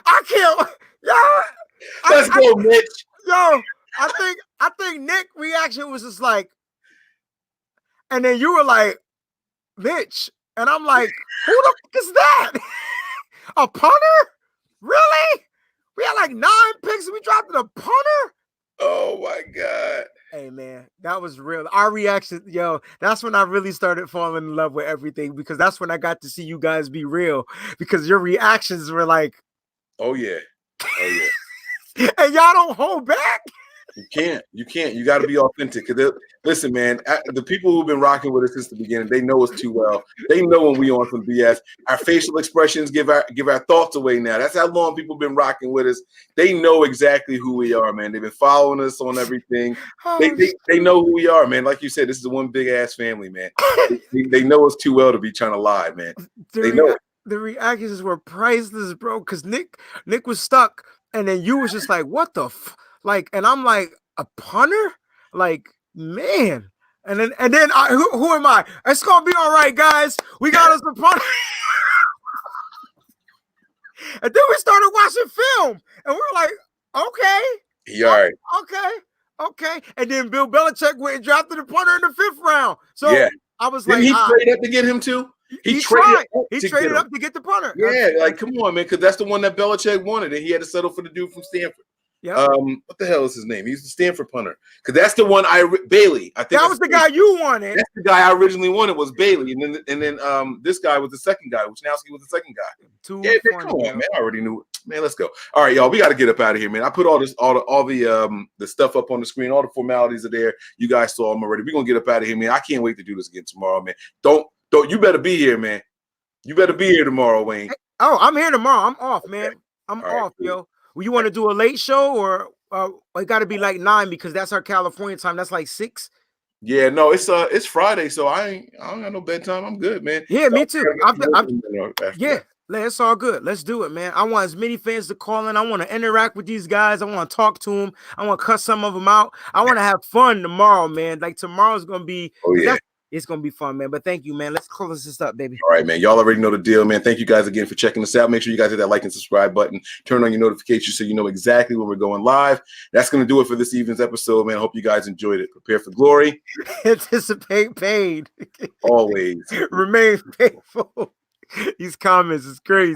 I can't. Yo, let's go, Mitch. Yo, I think Nick's reaction was just like, and then you were like, Mitch, and I'm like, who the fuck is that? A punter? Really? We had like 9 picks and we dropped a punter? Oh my God. Hey man, that was real. Our reaction, yo, that's when I really started falling in love with everything because that's when I got to see you guys be real because your reactions were like, oh yeah. And y'all don't hold back. You can't. You got to be authentic. Listen, man, the people who've been rocking with us since the beginning, they know us too well. They know when we on some BS. Our facial expressions give our thoughts away now. That's how long people been rocking with us. They know exactly who we are, man. They've been following us on everything. They know who we are, man. Like you said, this is one big ass family, man. They know us too well to be trying to lie, man. They know it. The reactions were priceless, bro. Because Nick was stuck, and then you was just like, "What the like?" And I'm like, "A punter? Like, man." And then who am I? It's gonna be all right, guys. We got us a punter. And then we started watching film, and we were like, "Okay, all right, Okay. And then Bill Belichick went and drafted the punter in the 5th round. So Yeah. I was Didn't like, he trade up to get him too? He traded tried. up He to get traded him. up to get the punter. Yeah, like come on, man, because that's the one that Belichick wanted, and he had to settle for the dude from Stanford. Yeah. What the hell is his name? He's the Stanford punter. Because that's the one Bailey. I think that was the guy you wanted. That's the guy I originally wanted was Bailey, and then this guy was the second guy. Wisnowski was the second guy. Yeah, man, come on, man. I already knew. Man, let's go. All right, y'all. We got to get up out of here, man. I put all the stuff up on the screen. All the formalities are there. You guys saw them already. We're gonna get up out of here, man. I can't wait to do this again tomorrow, man. Don't. You better be here, man. You better be here tomorrow, Wayne. Oh, I'm here tomorrow. I'm off, man. Okay. I'm All right, off, cool. yo. Well, you want to do a late show or it got to be like 9 because that's our California time. That's like 6. Yeah, no, it's Friday, so I don't got no bedtime. I'm good, man. Yeah, me too. Yeah, it's all good. Let's do it, man. I want as many fans to call in. I want to interact with these guys. I want to talk to them. I want to cut some of them out. I want to have fun tomorrow, man. Like tomorrow's gonna be. Oh yeah. It's gonna be fun, man. But thank you, man. Let's close this up, baby. All right, man. Y'all already know the deal, man. Thank you guys again for checking us out. Make sure you guys hit that like and subscribe button. Turn on your notifications so you know exactly when we're going live. That's gonna do it for this evening's episode, man. I hope you guys enjoyed it. Prepare for glory. Anticipate pain. Always. Remain faithful. These comments is crazy.